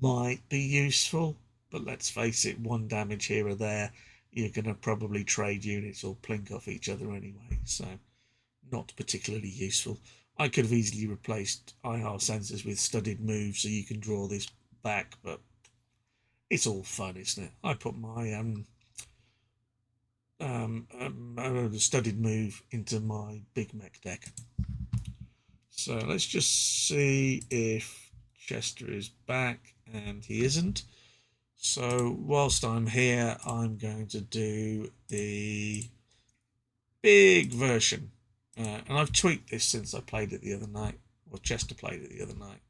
Speaker 2: might be useful, but let's face it, 1 damage here or there, you're going to probably trade units or plink off each other anyway, so not particularly useful. I could have easily replaced IR sensors with studied moves so you can draw this back, but it's all fun, isn't it? I put my studied move into my big mech deck. So let's just see if Chester is back, and he isn't. So whilst I'm here, I'm going to do the big version. And I've tweaked this since I played it the other night, or Chester played it the other night.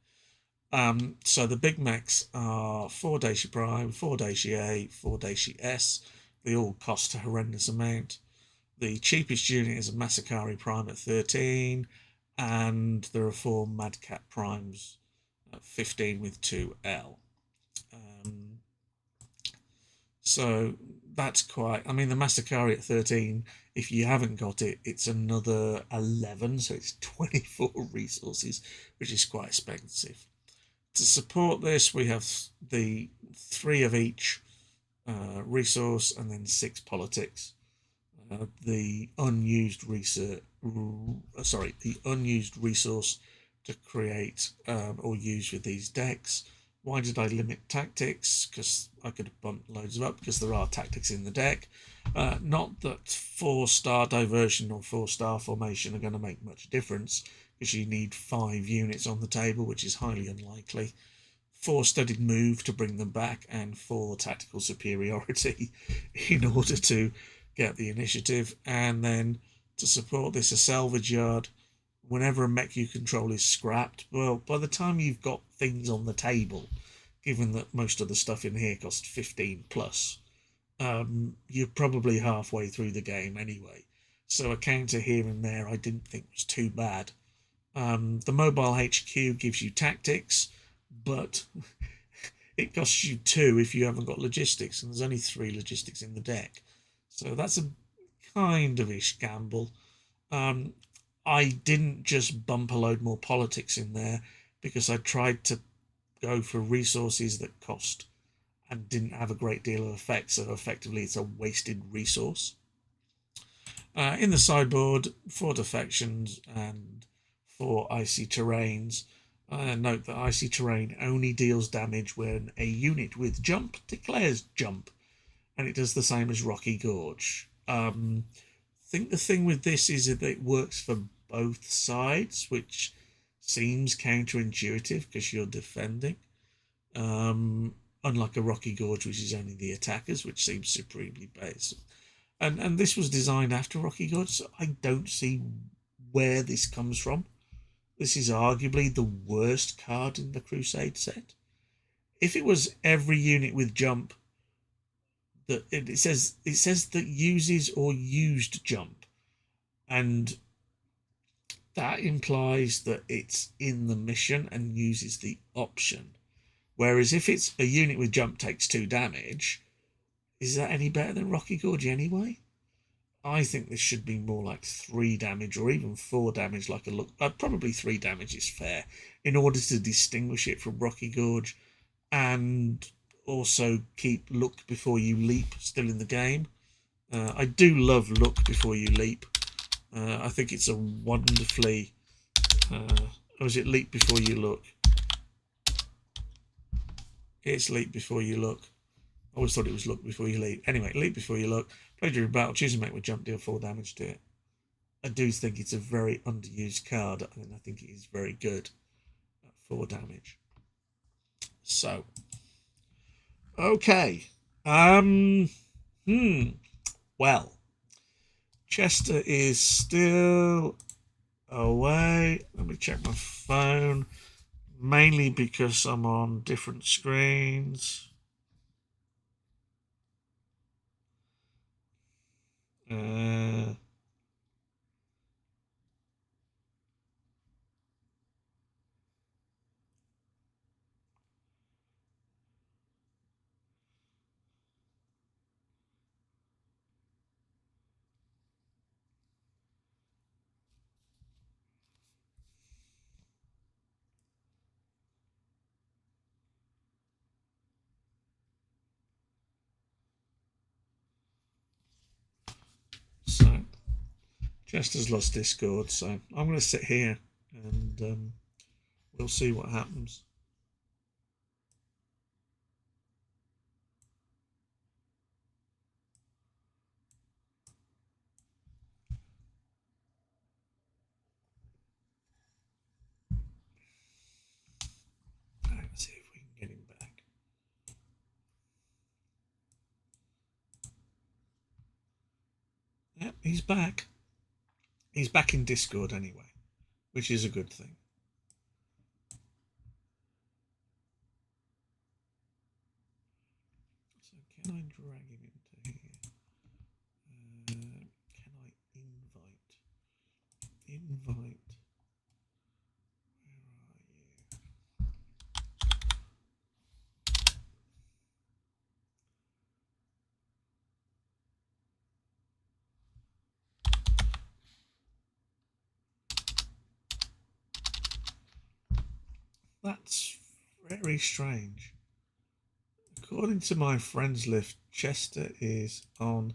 Speaker 2: So the big mechs are 4 Daisy Prime, 4 Daisy A, 4 Daisy S. They all cost a horrendous amount. The cheapest unit is a Masakari Prime at 13, and there are 4 Mad Cat Primes at 15 with 2L. So that's quite... I mean, the Masakari at 13, if you haven't got it, it's another 11, so it's 24 resources, which is quite expensive. To support this, we have the 3 of each resource, and then 6 politics. The unused resource to create or use with these decks. Why did I limit tactics? Because I could have bumped loads of up, because there are tactics in the deck. Not that 4-star diversion or 4-star formation are going to make much difference, because you need 5 units on the table, which is highly unlikely. 4 studied move to bring them back, and 4 tactical superiority in order to get the initiative. And then to support this, a salvage yard. Whenever a mech you control is scrapped, well, by the time you've got things on the table, given that most of the stuff in here costs 15 plus, you're probably halfway through the game anyway. So a counter here and there I didn't think was too bad. The mobile HQ gives you tactics, but it costs you 2 if you haven't got logistics, and there's only 3 logistics in the deck. So that's a kind of ish gamble. I didn't just bump a load more politics in there because I tried to go for resources that cost and didn't have a great deal of effect, so effectively it's a wasted resource. In the sideboard, 4 defections and 4 icy terrains. Note that icy terrain only deals damage when a unit with jump declares jump, and it does the same as Rocky Gorge. I think the thing with this is that it works for both sides, which seems counterintuitive because you're defending. Unlike a Rocky Gorge, which is only the attackers, which seems supremely basic. And this was designed after Rocky Gorge, so I don't see where this comes from. This is arguably the worst card in the Crusade set. If it was every unit with jump, that it says that uses or used jump, and that implies that it's in the mission and uses the option. Whereas if it's a unit with jump takes 2 damage, is that any better than Rocky Gorge anyway? I think this should be more like 3 damage or even 4 damage, like a look. Probably 3 damage is fair in order to distinguish it from Rocky Gorge, and also keep look before you leap still in the game. I do love look before you leap. I think it's a wonderfully. Or is it leap before you look? It's leap before you look. I always thought it was look before you leap. Anyway, leap before you look. Play during battle, choose a mate with jump, deal 4 damage to it. I do think it's a very underused card, and I think it is very good at 4 damage. So, okay. Well, Chester is still away. Let me check my phone. Mainly because I'm on different screens. So, Chester's lost Discord, so I'm going to sit here and we'll see what happens. Let's see if we can get him back. Yep, he's back. He's back in Discord anyway, which is a good thing. So can I drag him into here? Can I invite? Invite. Where are you? That's very strange. According to my friends list, Chester is on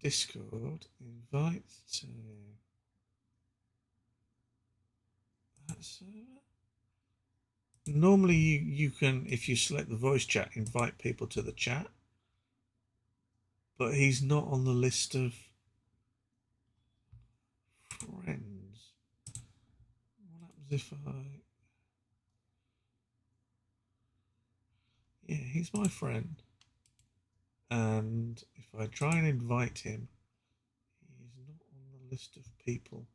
Speaker 2: Discord. Invite to that server. Normally you can, if you select the voice chat, invite people to the chat. But he's not on the list of friends. What happens if I... Yeah, he's my friend. And if I try and invite him, he's not on the list of people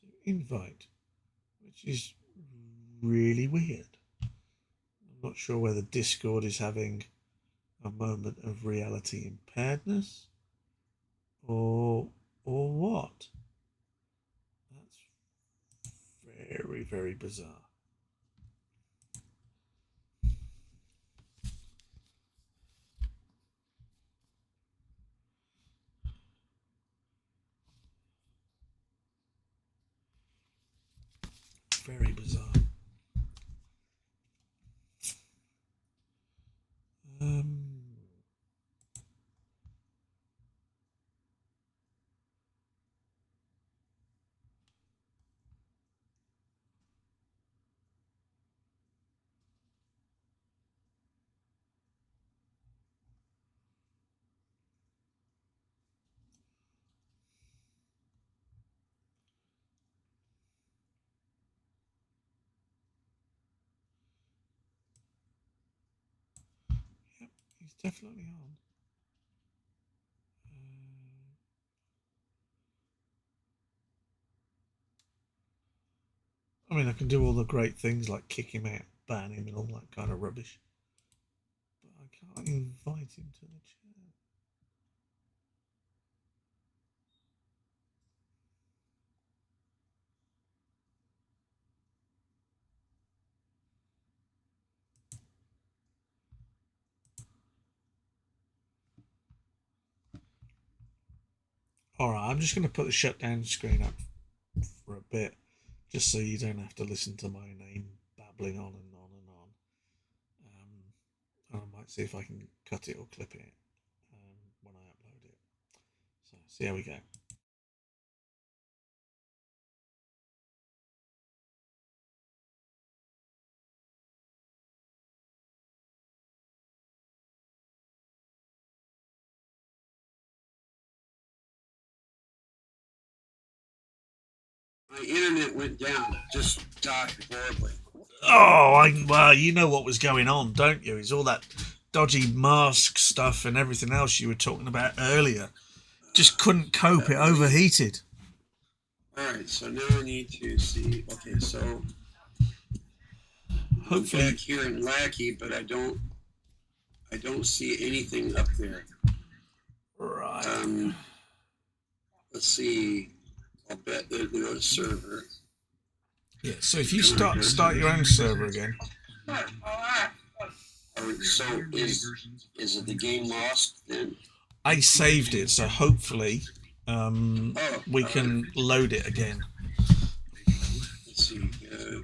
Speaker 2: to invite, which is really weird. I'm not sure whether Discord is having a moment of reality impairedness or what. That's Very, very bizarre. Very bizarre. Yep, he's definitely on. I mean, I can do all the great things like kick him out, ban him, and all that kind of rubbish. But I can't invite him to the chat. Alright, I'm just going to put the shutdown screen up for a bit, just so you don't have to listen to my name babbling on and on and on. And I might see if I can cut it or clip it when I upload it. So, see how we go.
Speaker 1: My internet went down, just died horribly.
Speaker 2: Oh, well, you know what was going on, don't you? It's all that dodgy mask stuff and everything else you were talking about earlier. Just couldn't cope, it overheated.
Speaker 1: Alright, so now I need to see. Okay, so
Speaker 2: Hopefully,
Speaker 1: I'm back here in Lackey, but I don't see anything up there.
Speaker 2: right.
Speaker 1: Let's see. I'll bet they'll do a server.
Speaker 2: Yeah, so if you start your own server again.
Speaker 1: So is it the game lost then?
Speaker 2: I saved it, so hopefully we can load it again.
Speaker 1: Let's see.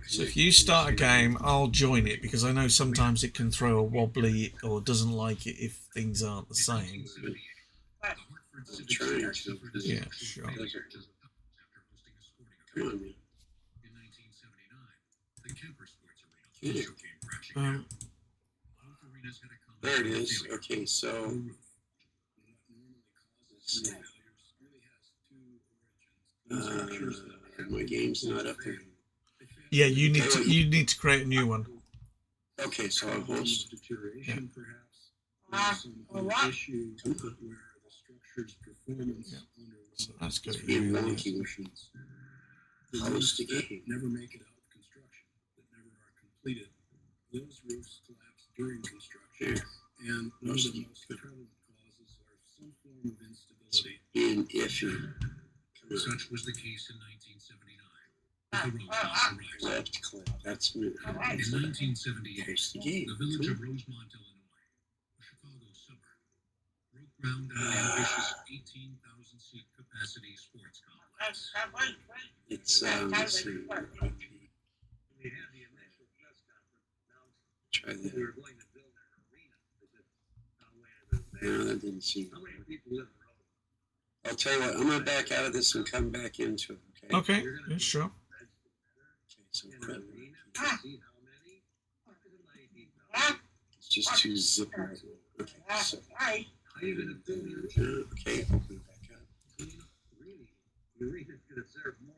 Speaker 2: So if you start a game, I'll join it, because I know sometimes it can throw a wobbly or doesn't like it if things aren't the same.
Speaker 1: I'm trying to.
Speaker 2: Yeah, sure.
Speaker 1: Come on, man.
Speaker 3: In 1979, the Kemper Sports Arena also came crashing down. Both arenas had a common
Speaker 1: There it is.
Speaker 3: failure.
Speaker 1: Okay, so
Speaker 3: The roof. What normally causes these failures really has two origins. Structures that
Speaker 1: my game's not up there.
Speaker 2: Yeah, you need to create a new one.
Speaker 1: Okay, so I'll host.
Speaker 3: Deterioration, perhaps. Or some other issue where the structure's performance under
Speaker 2: So that's good.
Speaker 1: Being wonky machines.
Speaker 3: the
Speaker 1: Host
Speaker 3: roofs
Speaker 1: a
Speaker 3: that
Speaker 1: game.
Speaker 3: never make it out of construction, that never are completed. Those roofs collapse during construction, and one of the most prevalent causes are some form of instability.
Speaker 1: Being iffy.
Speaker 3: Such was the case in 1979. The Rosemont arrived.
Speaker 1: Left click. That's me.
Speaker 3: In 1978,
Speaker 1: Host the game.
Speaker 3: the village of Rosemont, Illinois, a Chicago suburb, broke ground on an ambitious 18,000-seat capacity sports complex.
Speaker 1: It's let's see.
Speaker 4: We had the initial press conference announcing
Speaker 1: Try
Speaker 4: we
Speaker 1: that.
Speaker 4: were going to build an arena. Is it
Speaker 1: No, that didn't seem.
Speaker 4: how many people live in Rome?
Speaker 1: I'll tell you what. I'm gonna back out of this and come back into it. Okay.
Speaker 2: Okay, yeah, sure.
Speaker 1: Okay. So
Speaker 4: In an
Speaker 1: quit.
Speaker 4: arena, you can see how many? It's 90,000.
Speaker 1: It's just too zipper. Okay. So
Speaker 4: How you gonna do your
Speaker 1: okay. Open it back up.
Speaker 4: really? The arena's gonna serve more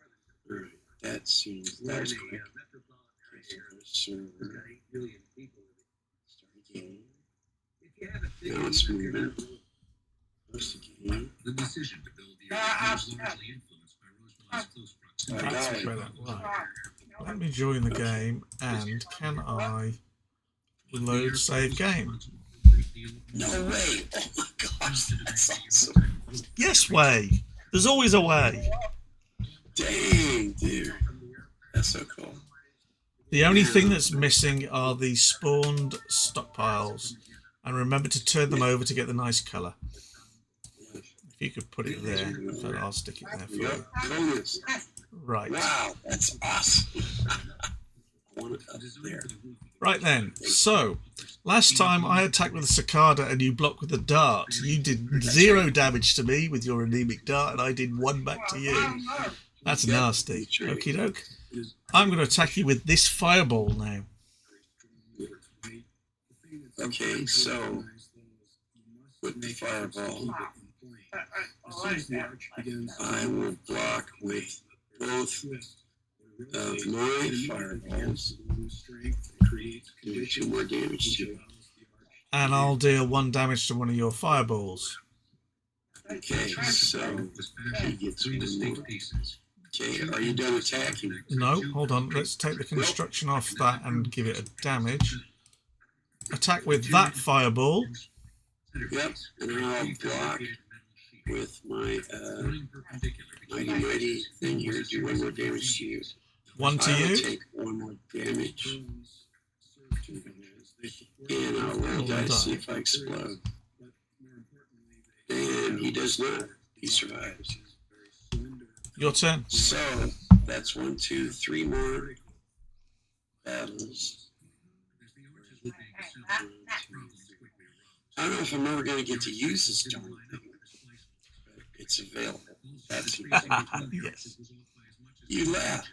Speaker 4: than
Speaker 1: All right. That seems.
Speaker 4: we're
Speaker 1: That was
Speaker 4: in a
Speaker 1: quick.
Speaker 4: metropolitan
Speaker 1: Okay,
Speaker 4: area.
Speaker 1: so
Speaker 4: It's
Speaker 1: server.
Speaker 4: got 8 billion people living.
Speaker 1: Start again.
Speaker 4: If you haven't
Speaker 1: Now
Speaker 4: figured
Speaker 1: it's
Speaker 4: it out, you're
Speaker 1: moving.
Speaker 4: not
Speaker 1: Host again.
Speaker 3: The decision to build the arena was largely influenced by Rosemont's close proximity.
Speaker 1: I got
Speaker 2: That's
Speaker 1: it.
Speaker 2: better. Right. Let me join the game, and can I load save game?
Speaker 1: No way. Oh my gosh, that's awesome.
Speaker 2: Yes, way. There's always a way.
Speaker 1: Dang, dude. That's so cool.
Speaker 2: The only thing that's missing are the spawned stockpiles. And remember to turn them over to get the nice colour. If you could put it there, so I'll stick it there for
Speaker 1: Yep.
Speaker 2: you.
Speaker 1: Bonus.
Speaker 2: Right.
Speaker 1: Wow, that's awesome. I want it up there.
Speaker 2: Right then. So, last time I attacked with a cicada and you blocked with a dart. You did 0 damage to me with your anemic dart, and I did 1 back to you. That's nasty. Okie doke. I'm going to attack you with this fireball now.
Speaker 1: Okay, so with the fireball, I will block with both of my fireballs. Do 2 more damage to it.
Speaker 2: And I'll deal 1 damage to one of your fireballs.
Speaker 1: Okay, so he gets 1 more. Okay, are you done attacking?
Speaker 2: No, hold on. Let's take the construction off that and give it a damage. Attack with that fireball.
Speaker 1: Yep, and I'll block with my mighty thing here. Do 1 more damage to you.
Speaker 2: 1 to
Speaker 1: I will
Speaker 2: you.
Speaker 1: take 1 more damage. And I'll roll dice to see if I explode. And he does not. He survives.
Speaker 2: Your turn.
Speaker 1: So that's 1, 2, 3 more battles. I don't know if I'm ever going to get to use this darn thing, but it's available. That's
Speaker 2: Yes.
Speaker 1: You laugh.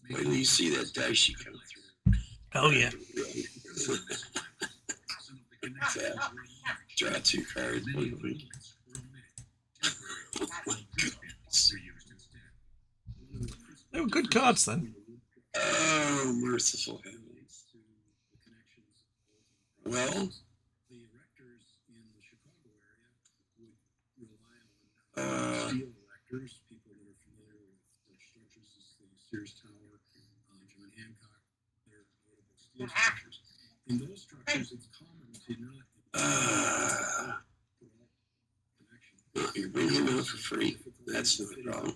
Speaker 1: Wait till you see that dice you come through.
Speaker 2: Oh yeah.
Speaker 1: Draw 2 cards. Oh my goodness.
Speaker 2: They were good cards then.
Speaker 1: Oh, merciful heavens. Well,
Speaker 3: In those structures, it's common to not
Speaker 1: you're bringing him out for free. That's not a problem.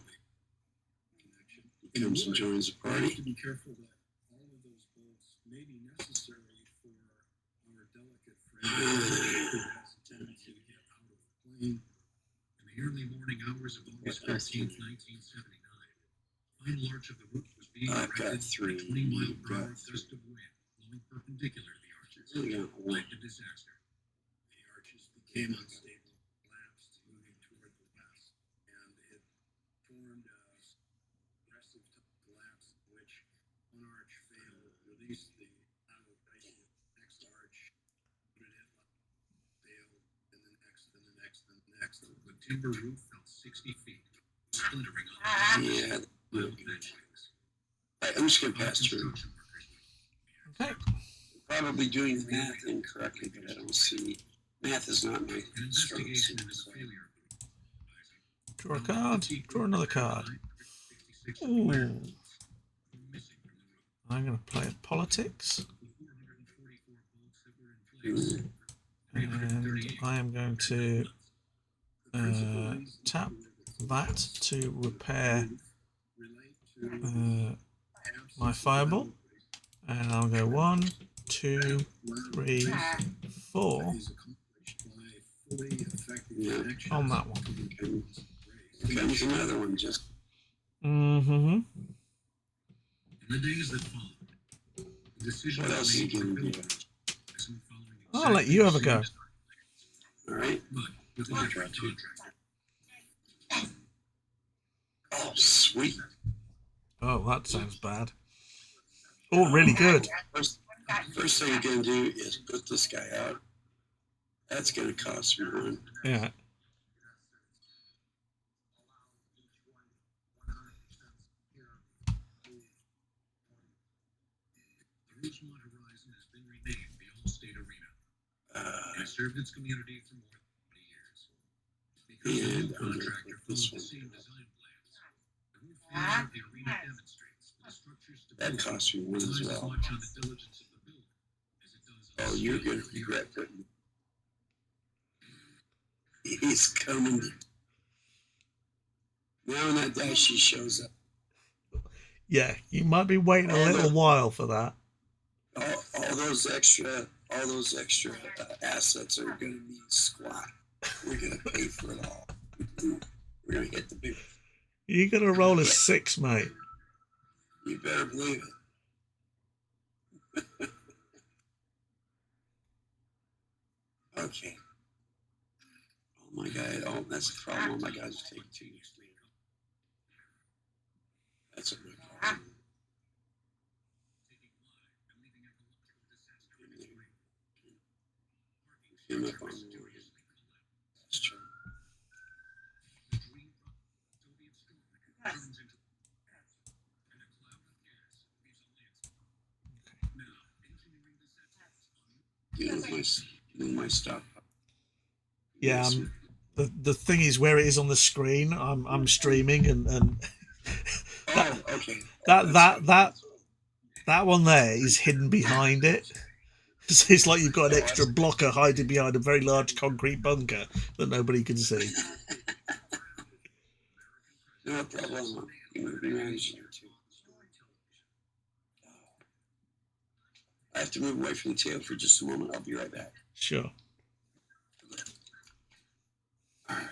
Speaker 1: He comes and joins the
Speaker 3: We have
Speaker 1: party.
Speaker 3: to be careful that all of those bolts may be necessary for our delicate friend who has a tendency to get out of the plane. In the early morning hours of August 13th, 1979, fine larch of the roof was being
Speaker 1: I've got
Speaker 3: erected
Speaker 1: 3.
Speaker 3: by a 20-mile-per-hour
Speaker 1: You've got
Speaker 3: gust of wind blowing perpendicular to the arches.
Speaker 1: You got 1.
Speaker 3: Led to disaster. The arches became unstable, collapsed, moving toward the west, and it formed a aggressive collapse in which one arch failed, released the lateral pressure, next arch, put it in, failed, and the next, and the next, and the next. The timber roof fell 60 feet, splintering on the
Speaker 1: Yeah.
Speaker 3: benches.
Speaker 1: I'm just going to pass through.
Speaker 3: Construction workers
Speaker 2: Okay.
Speaker 1: Probably doing the math incorrectly, but I don't see. Math is not my strong
Speaker 3: investigation
Speaker 1: suit.
Speaker 3: into the
Speaker 1: So.
Speaker 3: failure.
Speaker 2: Draw a card. Draw another card. Ooh. I'm going to play politics.
Speaker 1: Mm.
Speaker 2: And I am going to tap that to repair my fireball. And I'll go 1, 2, 3, 4
Speaker 1: Yeah.
Speaker 2: on that one.
Speaker 1: Here comes another one. Just
Speaker 2: Mm-hmm.
Speaker 3: In the days that followed, the decision
Speaker 1: what else
Speaker 3: was
Speaker 1: is he
Speaker 3: made to
Speaker 1: going to do?
Speaker 3: build following
Speaker 2: I'll let you have a go.
Speaker 1: All right.
Speaker 3: but with a different contract.
Speaker 1: Oh, sweet.
Speaker 2: Oh, that sounds bad. Oh, really good.
Speaker 1: First thing you're going to do is put this guy out. That's going to cost me 1.
Speaker 2: Yeah.
Speaker 3: The Ridgemont Horizon has been renamed the All-State Arena. It has served its community for more than 20 years. Because the new
Speaker 1: And I'm going to
Speaker 3: contractor
Speaker 1: put this
Speaker 3: followed the
Speaker 1: one.
Speaker 3: same design plans. The roof failure of the arena demonstrates that the structure's
Speaker 1: That
Speaker 3: stability
Speaker 1: costs me 1 as
Speaker 3: relies as
Speaker 1: well.
Speaker 3: much on the diligence of the builder as it does on
Speaker 1: Oh,
Speaker 3: the
Speaker 1: you're
Speaker 3: skill
Speaker 1: going
Speaker 3: of
Speaker 1: to
Speaker 3: the
Speaker 1: regret putting. He's coming. Now when that dice she shows up.
Speaker 2: Yeah, you might be waiting a little while for that.
Speaker 1: All those extra assets are going to be squat. We're going to pay for it all. We're going to hit the big.
Speaker 2: You're gonna roll a 6, mate.
Speaker 1: You better believe it. Okay. Oh my God! Oh, that's the problem. Oh my God! It's taking 2 weeks. That's a good problem. Him up on the wheel. That's true. My stuff.
Speaker 2: Yeah, the thing is where it is on the screen. I'm streaming and
Speaker 1: Oh, okay.
Speaker 2: that one there is hidden behind it. So it's like you've got an extra blocker hiding behind a very large concrete bunker that nobody can see.
Speaker 1: No problem. You're managing it too. I have to move away from the tail for just a moment. I'll be right back.
Speaker 2: Sure.
Speaker 1: All right.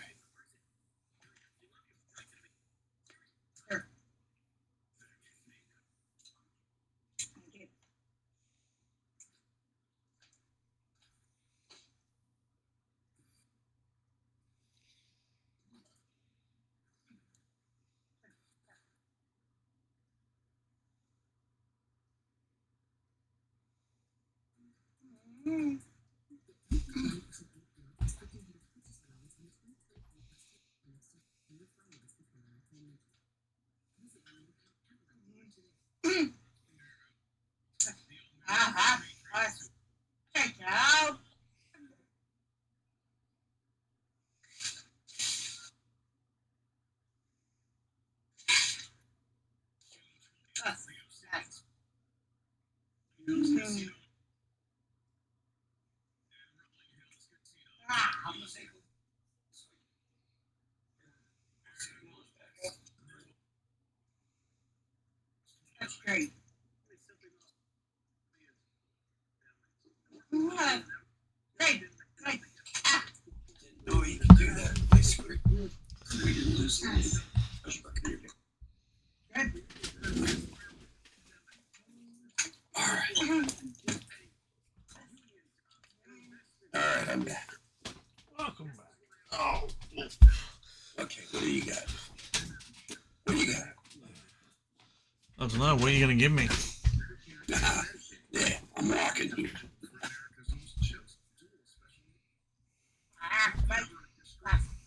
Speaker 5: Take it out. That's great. Great.
Speaker 1: Didn't know you could do that. I swear. We didn't lose the All right. All right, I'm back.
Speaker 2: Welcome back. Oh.
Speaker 1: Okay, what do you got? What do you got?
Speaker 2: I don't know. What are you going to give me?
Speaker 1: Yeah, I'm walking here.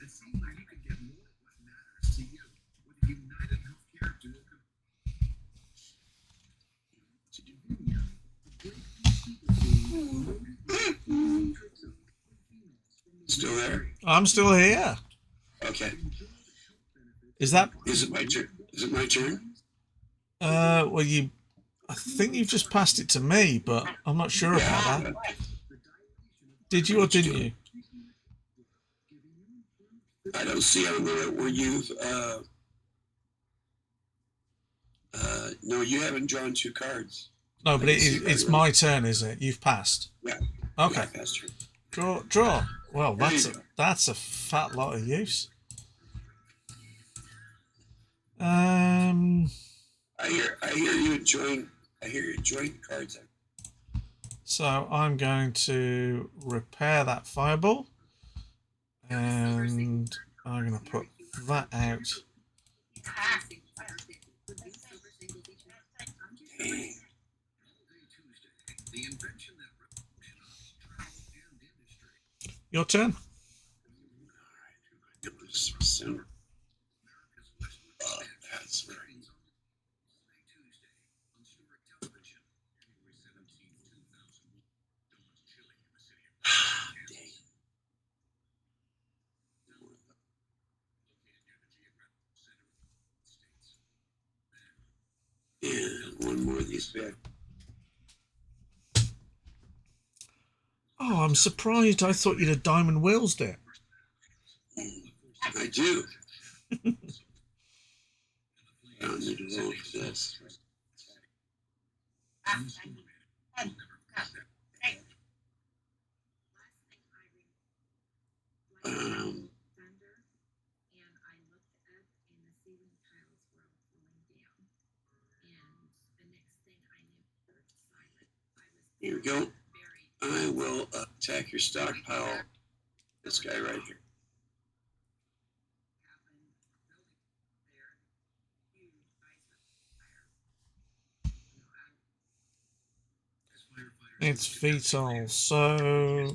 Speaker 3: It seems like you can get more of what matters to you with the United Healthcare Dual.
Speaker 1: Still there?
Speaker 2: I'm still here.
Speaker 1: Okay.
Speaker 2: Is that?
Speaker 1: Is it my turn? Is it my turn?
Speaker 2: Well, I think you've just passed it to me, but I'm not sure about that. Did you or didn't you?
Speaker 1: I don't see on there where you've. No, you haven't drawn 2 cards.
Speaker 2: No, but it's my turn, is it? You've passed.
Speaker 1: Yeah.
Speaker 2: Okay.
Speaker 1: Yeah, that's true.
Speaker 2: Draw. Well,
Speaker 1: There
Speaker 2: that's
Speaker 1: you
Speaker 2: a,
Speaker 1: go.
Speaker 2: that's a fat lot of use.
Speaker 1: I hear you enjoying. I hear you enjoying cards.
Speaker 2: So I'm going to repair that fireball, and I'm going to put that out. Your turn.
Speaker 1: That's right. And one more of these back.
Speaker 2: Oh, I'm surprised. I thought you'd have Diamond Willsed it.
Speaker 1: I do. need to roll for this. Um, here we go. I will attack your stockpile. This guy right here.
Speaker 2: It's Vital, so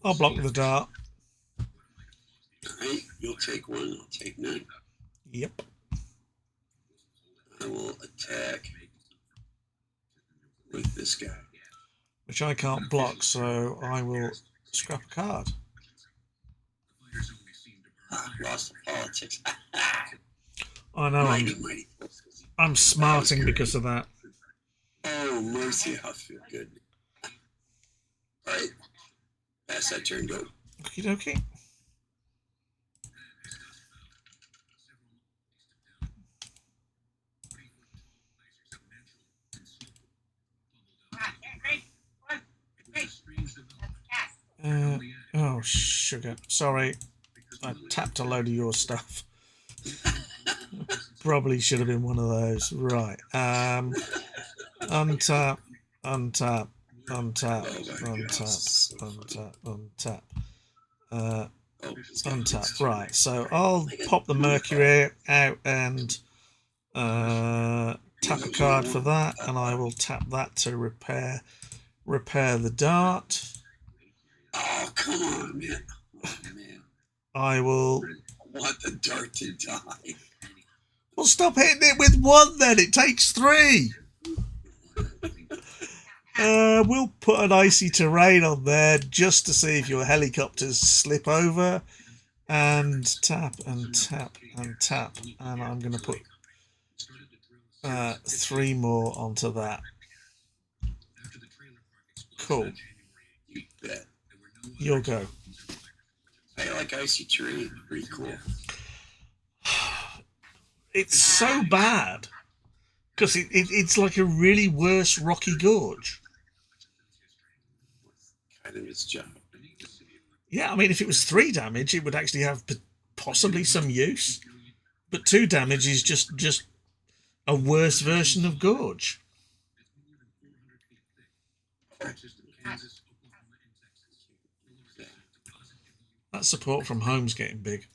Speaker 2: I'll block the dart.
Speaker 1: Alright, you'll take one, I'll take none.
Speaker 2: Yep.
Speaker 1: I will attack with this guy.
Speaker 2: Which I can't block, so I will scrap a card.
Speaker 1: Lost the politics.
Speaker 2: I know I'm smarting because of that.
Speaker 1: Oh, mercy, I feel good. Alright, pass that turn, go.
Speaker 2: Okie dokie. Oh, sugar. Sorry. I tapped a load of your stuff. Probably should have been one of those. Right. Untap, untap, untap, untap, untap, untap. Untap. Right. So I'll pop the Mercury out and tap a card for that, and I will tap that to repair the dart.
Speaker 1: Oh, come on, man. Oh, man.
Speaker 2: I will.
Speaker 1: I want the dart to die.
Speaker 2: Well, stop hitting it with one then. It takes 3. We'll put an icy terrain on there just to see if your helicopters slip over. And tap and tap and tap. And I'm going to put 3 more onto that. Cool.
Speaker 1: You bet.
Speaker 2: You'll go.
Speaker 1: I like icy terrain. Pretty cool.
Speaker 2: It's so bad because it's like a really worse Rocky Gorge.
Speaker 1: Kind of its job.
Speaker 2: Yeah, I mean, if it was 3 damage, it would actually have possibly some use. But 2 damage is just a worse version of Gorge. That support from home's getting big.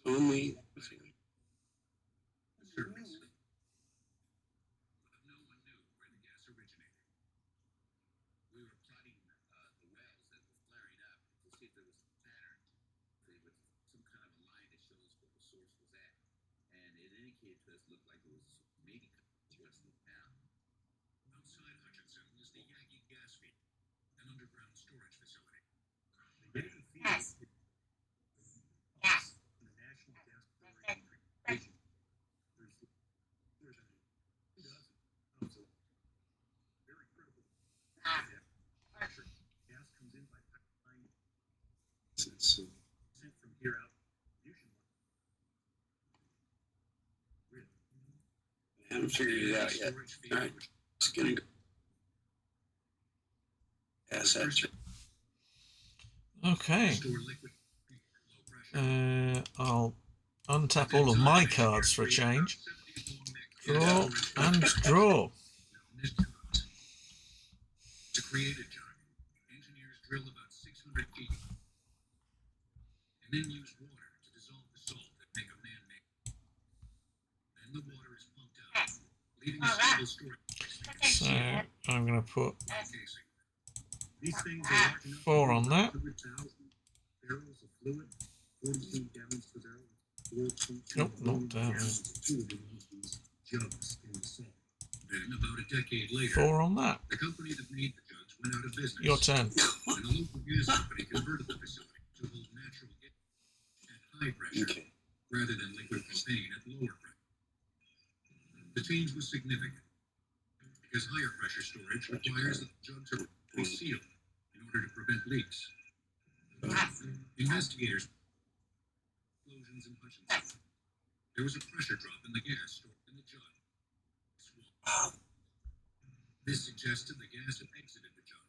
Speaker 1: Only.
Speaker 5: Yes. Yes.
Speaker 1: I haven't figured it out yet. All right, just gonna go. Pass that turn.
Speaker 2: Okay. I'll untap all of my cards for a change. Draw and draw.
Speaker 3: To create a gun, engineers drill about 600 feet and then use water to dissolve the salt that make a man make. Then the water is pumped out, leaving a stable storage.
Speaker 2: So I'm going to put
Speaker 3: These things are large enough
Speaker 2: 4 on that.
Speaker 3: 100,000 barrels of fluid, 40 gallons per barrel.
Speaker 2: Nope, not down.
Speaker 3: Jugs in the salt. Then, about a decade later,
Speaker 2: 4 on that.
Speaker 3: the company that made the jugs went out of business.
Speaker 2: Your turn.
Speaker 3: And a local gas company converted the facility to hold natural gas at high pressure
Speaker 1: Okay.
Speaker 3: rather than liquid propane at lower pressure. The change was significant because higher pressure storage requires that the jugs are properly sealed in order to prevent leaks. Investigators explosions in Hutchinson. There was a pressure drop in the gas stored in the jug. This suggested the gas had exited the jug,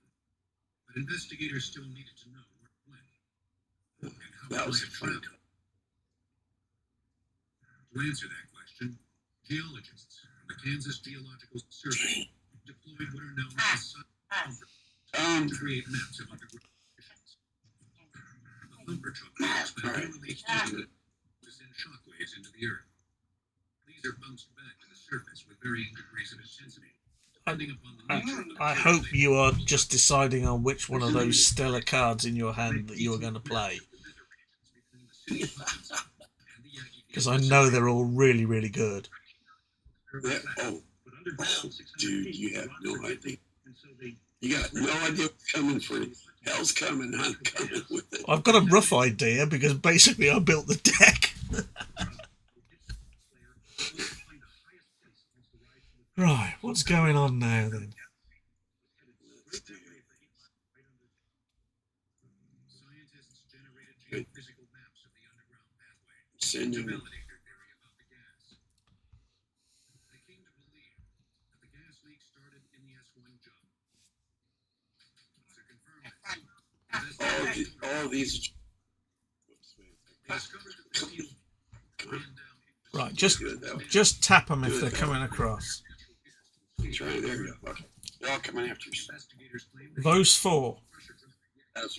Speaker 3: but investigators still needed to know where it went and how
Speaker 1: That
Speaker 3: it
Speaker 1: was
Speaker 3: might
Speaker 1: a
Speaker 3: have
Speaker 1: fun
Speaker 3: traveled. To answer that question, geologists from the Kansas Geological Survey deployed what are known as to create maps of underground conditions. A thumper truck was found released into to send shockwaves into the earth. These are bounced back to the surface with varying degrees of intensity, depending upon the nature of the
Speaker 2: I
Speaker 3: material
Speaker 2: hope
Speaker 3: they
Speaker 2: you are just deciding on which one of those stellar cards in your hand that you are going to play. Because I know they're all really, really good.
Speaker 1: Yeah, oh, dude, you have no idea. You got no idea what's coming for you. Hell's coming, I'm coming with it.
Speaker 2: I've got a rough idea because basically I built the deck. Right, what's going on now then?
Speaker 3: Scientists generated geophysical maps of the underground pathway to
Speaker 1: Send you.
Speaker 3: validate their theory about the gas. They came to believe that the gas leak started in the S1 jug. To confirm this,
Speaker 1: All these.
Speaker 3: they discovered that the steel ran down
Speaker 2: Right, just tap them if they're coming across.
Speaker 1: Try there you go. Okay. They're all coming after you.
Speaker 3: investigators claimed
Speaker 2: Those 4.
Speaker 1: That's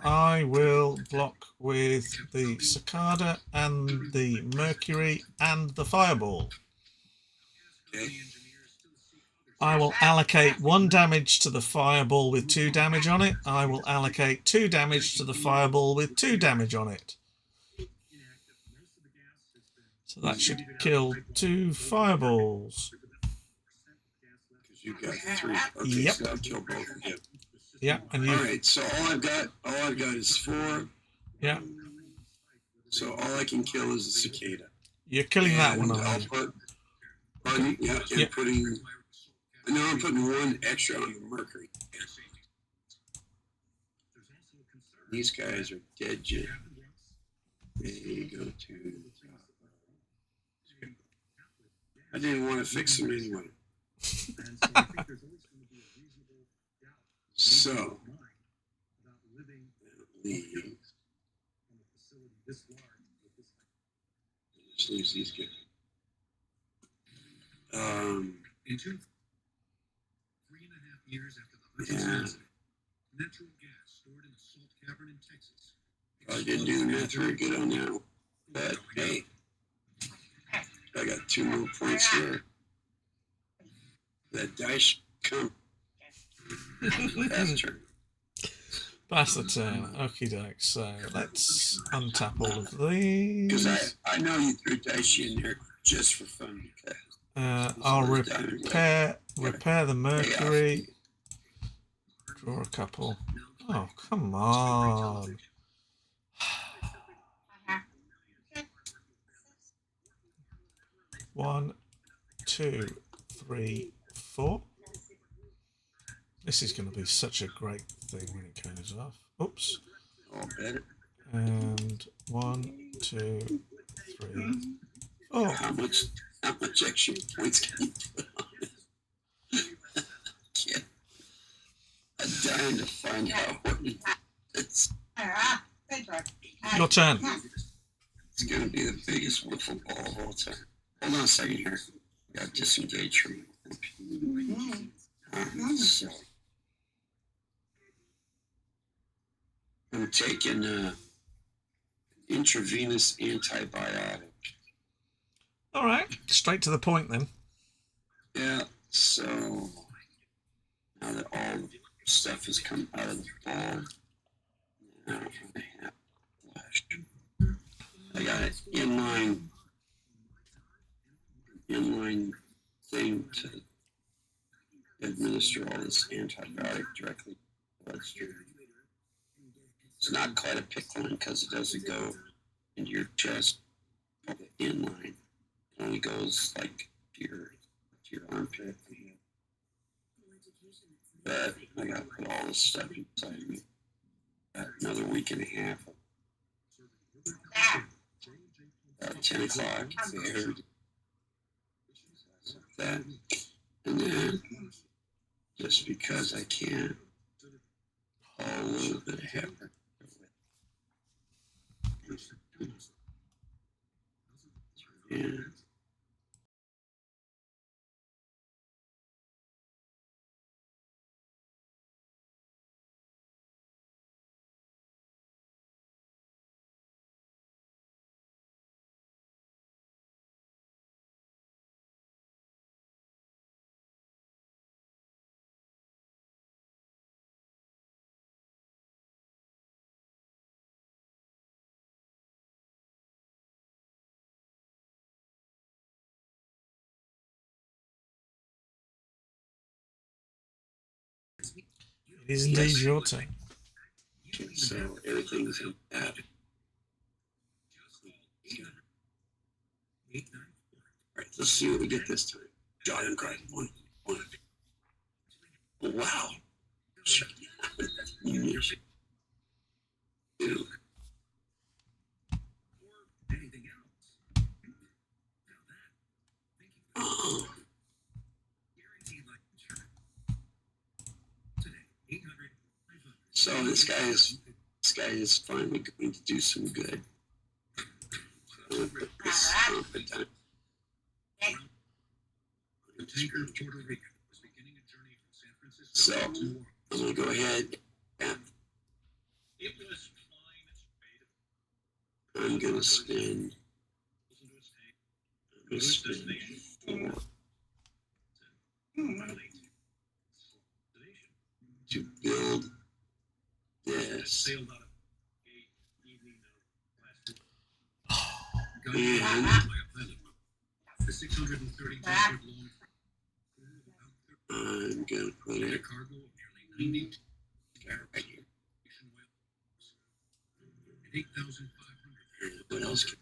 Speaker 2: I will block with the cicada and the mercury and the fireball.
Speaker 1: okay.
Speaker 2: I will allocate 1 damage to the fireball with 2 damage on it. I will allocate 2 damage to the fireball with 2 damage on it. So that should kill 2 fireballs.
Speaker 1: Because you got 3. Okay,
Speaker 2: Yep.
Speaker 1: so I'll kill both of you.
Speaker 2: Yeah, and
Speaker 1: All
Speaker 2: you.
Speaker 1: right, so all I've got is 4.
Speaker 2: Yeah,
Speaker 1: So all I can kill is a cicada.
Speaker 2: you're killing that one,
Speaker 1: And
Speaker 2: aren't
Speaker 1: I'll
Speaker 2: you?
Speaker 1: put. Pardon? Yeah, and
Speaker 2: Yeah.
Speaker 1: putting. And now I'm putting 1 extra on the mercury. These guys are dead, Jim. They go to. I didn't want to fix them anyway. So. Just leaves these guys.
Speaker 3: in 3.5 years after the Hutchinson incident, natural gas stored in a salt cavern in Texas.
Speaker 1: I didn't do the math very good on that one. But hey, I got 2 more points here. That dice come faster.
Speaker 2: Pass the turn. Okie doke. So let's untap all of these.
Speaker 1: Because I know you threw dice in there just for fun.
Speaker 2: I'll repair the mercury. Draw a couple. Oh, come on. One, 2, 3, 4. This is going to be such a great thing when it goes off. Oops.
Speaker 1: All better.
Speaker 2: And 1, 2, 3, 4.
Speaker 1: How much extra points can you put on it? Yeah. I'm dying to find out what it's
Speaker 2: Your turn.
Speaker 1: going to be the biggest wiffle ball of all time. Hold on a second here. Got disengaged from it. So I'm taking intravenous antibiotic.
Speaker 2: All right. Straight to the point then.
Speaker 1: Yeah, so now that all the stuff has come out of the ball, now I have flash. inline thing to administer all this antibiotic directly to the bloodstream. It's not quite a PICC line because it doesn't go into your chest. Inline. It only goes like to your armpit. But I gotta put all this stuff inside me. Got another week and a half. About 10 o'clock there. That. And then, just because I can, a little bit of heparin. Yeah.
Speaker 2: It is indeed your turn.
Speaker 1: So everything's in that. Alright, let's see what we get this time. John and Craig. One. Oh, wow. Two. Oh. So this guy is finally going to do some good. So I'm gonna put this on the time.
Speaker 3: The tanker of Puerto Rico was beginning a journey from San Francisco
Speaker 1: So
Speaker 3: to New Orleans.
Speaker 1: I'm gonna go ahead and
Speaker 3: It was flying its way to
Speaker 1: I'm gonna spend four to build this.
Speaker 3: sailed out of a evening last week.
Speaker 1: And
Speaker 3: Guided by a pilot. The 630 foot long
Speaker 1: I'm gonna put
Speaker 3: a
Speaker 1: it
Speaker 3: cargo of nearly 90
Speaker 1: right here.
Speaker 3: and 8,500
Speaker 1: What else can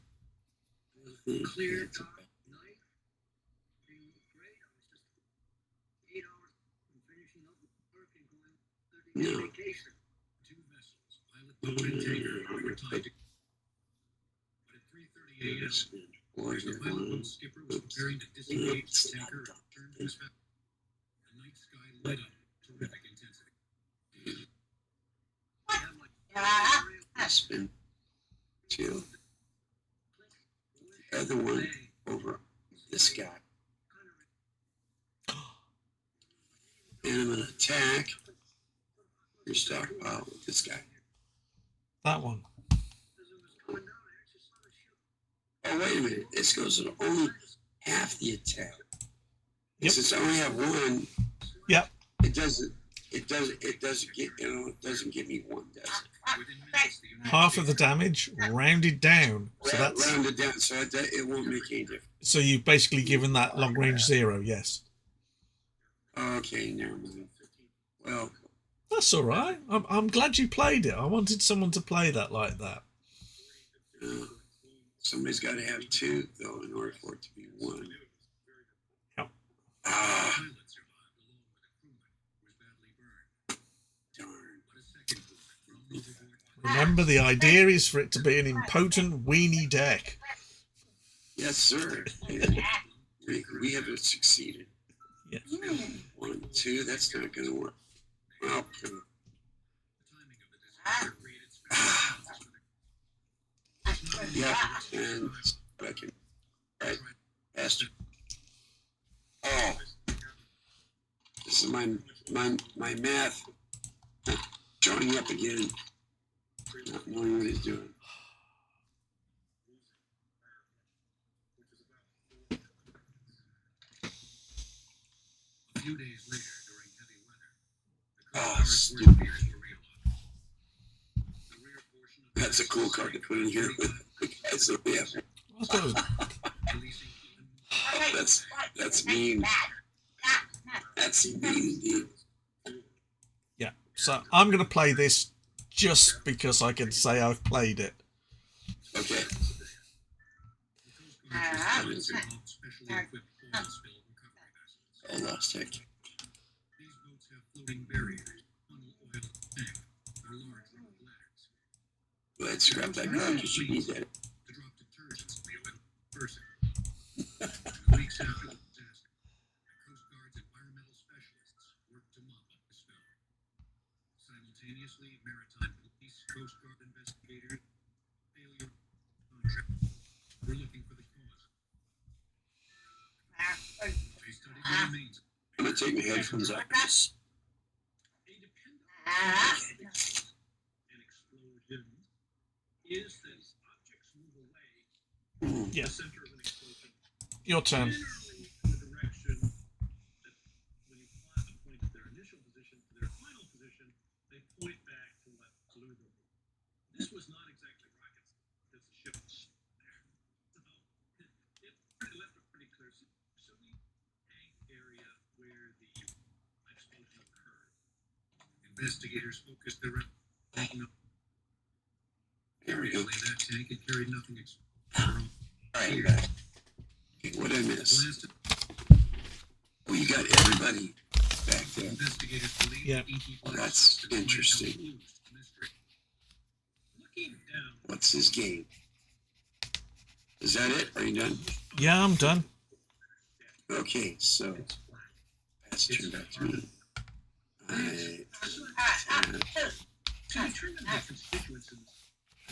Speaker 3: clear
Speaker 1: That's
Speaker 3: top night. Everything looked great. I was just 8 hours from finishing up with work and going 30-day
Speaker 1: No.
Speaker 3: vacation. Two vessels, pilot boat and tanker, were tied together. But at 3:30 a.m.,
Speaker 1: this
Speaker 3: as the pilot boat skipper was preparing to disengage the tanker and return to his vessel, the night sky lit up with terrific intensity.
Speaker 1: spin two. The other one over this guy. And I'm gonna attack your stockpile with this guy.
Speaker 2: That one.
Speaker 1: Oh wait a minute, this goes to only half the attack.
Speaker 2: Yep.
Speaker 1: Since I only have one,
Speaker 2: Yep.
Speaker 1: it doesn't give me one, does it?
Speaker 3: Within minutes, the United
Speaker 2: Half of the
Speaker 3: States
Speaker 2: damage rounded down. So that's
Speaker 1: rounded down, so it won't make any difference.
Speaker 2: so you've basically given that long range 0, yes.
Speaker 1: Okay, never mind. Well,
Speaker 2: That's all right. I'm glad you played it. I wanted someone to play that like that.
Speaker 1: somebody's got to have two though in order for it to be one.
Speaker 2: Yep.
Speaker 1: Ah,
Speaker 3: pilot survived along with a crewman who was badly burned.
Speaker 1: darn.
Speaker 3: But a second crewman thrown overboard.
Speaker 2: Remember, the idea is for it to be an impotent weenie deck.
Speaker 1: Yes, sir. And we have succeeded.
Speaker 2: Yes.
Speaker 1: 1, 2. That's not going to work. Well,
Speaker 3: The timing of the disaster created
Speaker 1: ah,
Speaker 3: special
Speaker 1: yeah, and I can right faster. Oh, this is my math showing up again. Not knowing what he's doing.
Speaker 3: A few days later, during heavy weather, the
Speaker 1: Oh,
Speaker 3: cars
Speaker 1: stupid.
Speaker 3: were appears were realized. The rear portion of the
Speaker 1: That's a cool card to put in here. Okay, so we have
Speaker 2: I thought it was,
Speaker 3: releasing even
Speaker 1: That's mean. That's mean indeed.
Speaker 2: yeah. So I'm going to play this just because I can say I've played it.
Speaker 1: Okay.
Speaker 3: specially equipped oil spill recovery vessels.
Speaker 1: I lost tech.
Speaker 3: These boats have floating barriers, funnel oil tank, or large rubber bladders.
Speaker 1: Go ahead, scrap that cartridge. You need that.
Speaker 3: To drop detergents in the oil person. Weeks after the disaster, the Coast Guard's environmental specialists worked to mop up the spill. Simultaneously, maritime police, Coast Guard investigators, failure contract were looking for the cause. They studied the remains.
Speaker 1: I'm gonna take my headphones off.
Speaker 3: A dependent an explosion is that objects move away
Speaker 2: Yeah.
Speaker 3: the center of an explosion.
Speaker 2: Your turn.
Speaker 3: Generally in the direction that when you point at their initial position to their final position, they point back to what flew them. This was not exactly rocket science, because the ship was there. So it left a pretty clear tank area where the explosion occurred. Investigators focused their attention on
Speaker 1: Here we go.
Speaker 3: that tank had carried nothing explosive.
Speaker 1: Alright, back. Okay, what I miss?
Speaker 3: Blasted.
Speaker 1: Oh, you got everybody back there.
Speaker 3: Investigators believe
Speaker 2: Yeah.
Speaker 3: ET
Speaker 1: Well, that's interesting.
Speaker 3: Looking down,
Speaker 1: What's his game? Is that it? Are you done?
Speaker 2: Yeah, I'm done.
Speaker 1: Okay, so
Speaker 3: it's black.
Speaker 1: that's turned back to me.
Speaker 3: To determine the constituents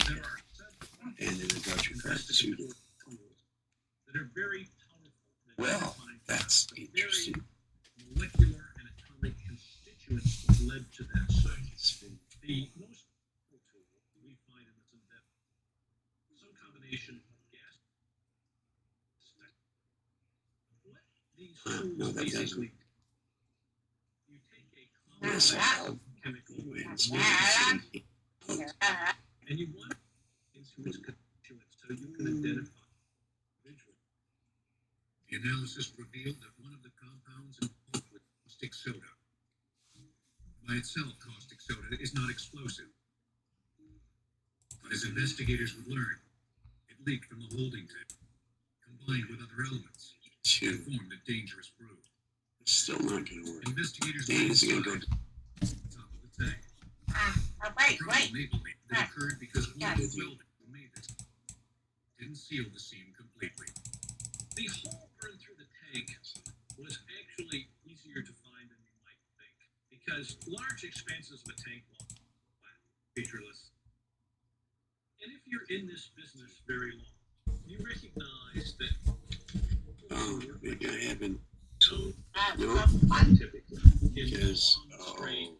Speaker 3: there are several
Speaker 1: And then I got your card suited.
Speaker 3: tools that are very powerful. That
Speaker 1: Well,
Speaker 3: define
Speaker 1: that's
Speaker 3: the very
Speaker 1: interesting.
Speaker 3: molecular and atomic constituents that led to that. So the most powerful tool we find in this endeavor, some combination of gas. What these tools
Speaker 1: No, that doesn't.
Speaker 3: basically, you take a
Speaker 1: Yes,
Speaker 3: complex chemical
Speaker 1: Wins.
Speaker 3: and you want it into its constituents so you can identify individually. The analysis revealed that one of the compounds involved with caustic soda. By itself, caustic soda is not explosive. But as investigators would learn, it leaked from the holding tank, combined with other elements,
Speaker 1: Two.
Speaker 3: and formed a dangerous brew.
Speaker 1: Still not gonna work.
Speaker 3: Investigators
Speaker 1: Dan is gonna go.
Speaker 3: to the top of the tank.
Speaker 5: Wait.
Speaker 3: Probably that occurred because one of the welders who made this didn't seal the seam completely. The hole burned through the tank was actually easier to find than you might think, because large expanses of a tank wall are flat, featureless. And if you're in this business very long, you recognize that
Speaker 1: Oh, maybe I haven't.
Speaker 3: no
Speaker 1: No,
Speaker 3: typically
Speaker 1: because
Speaker 3: straight.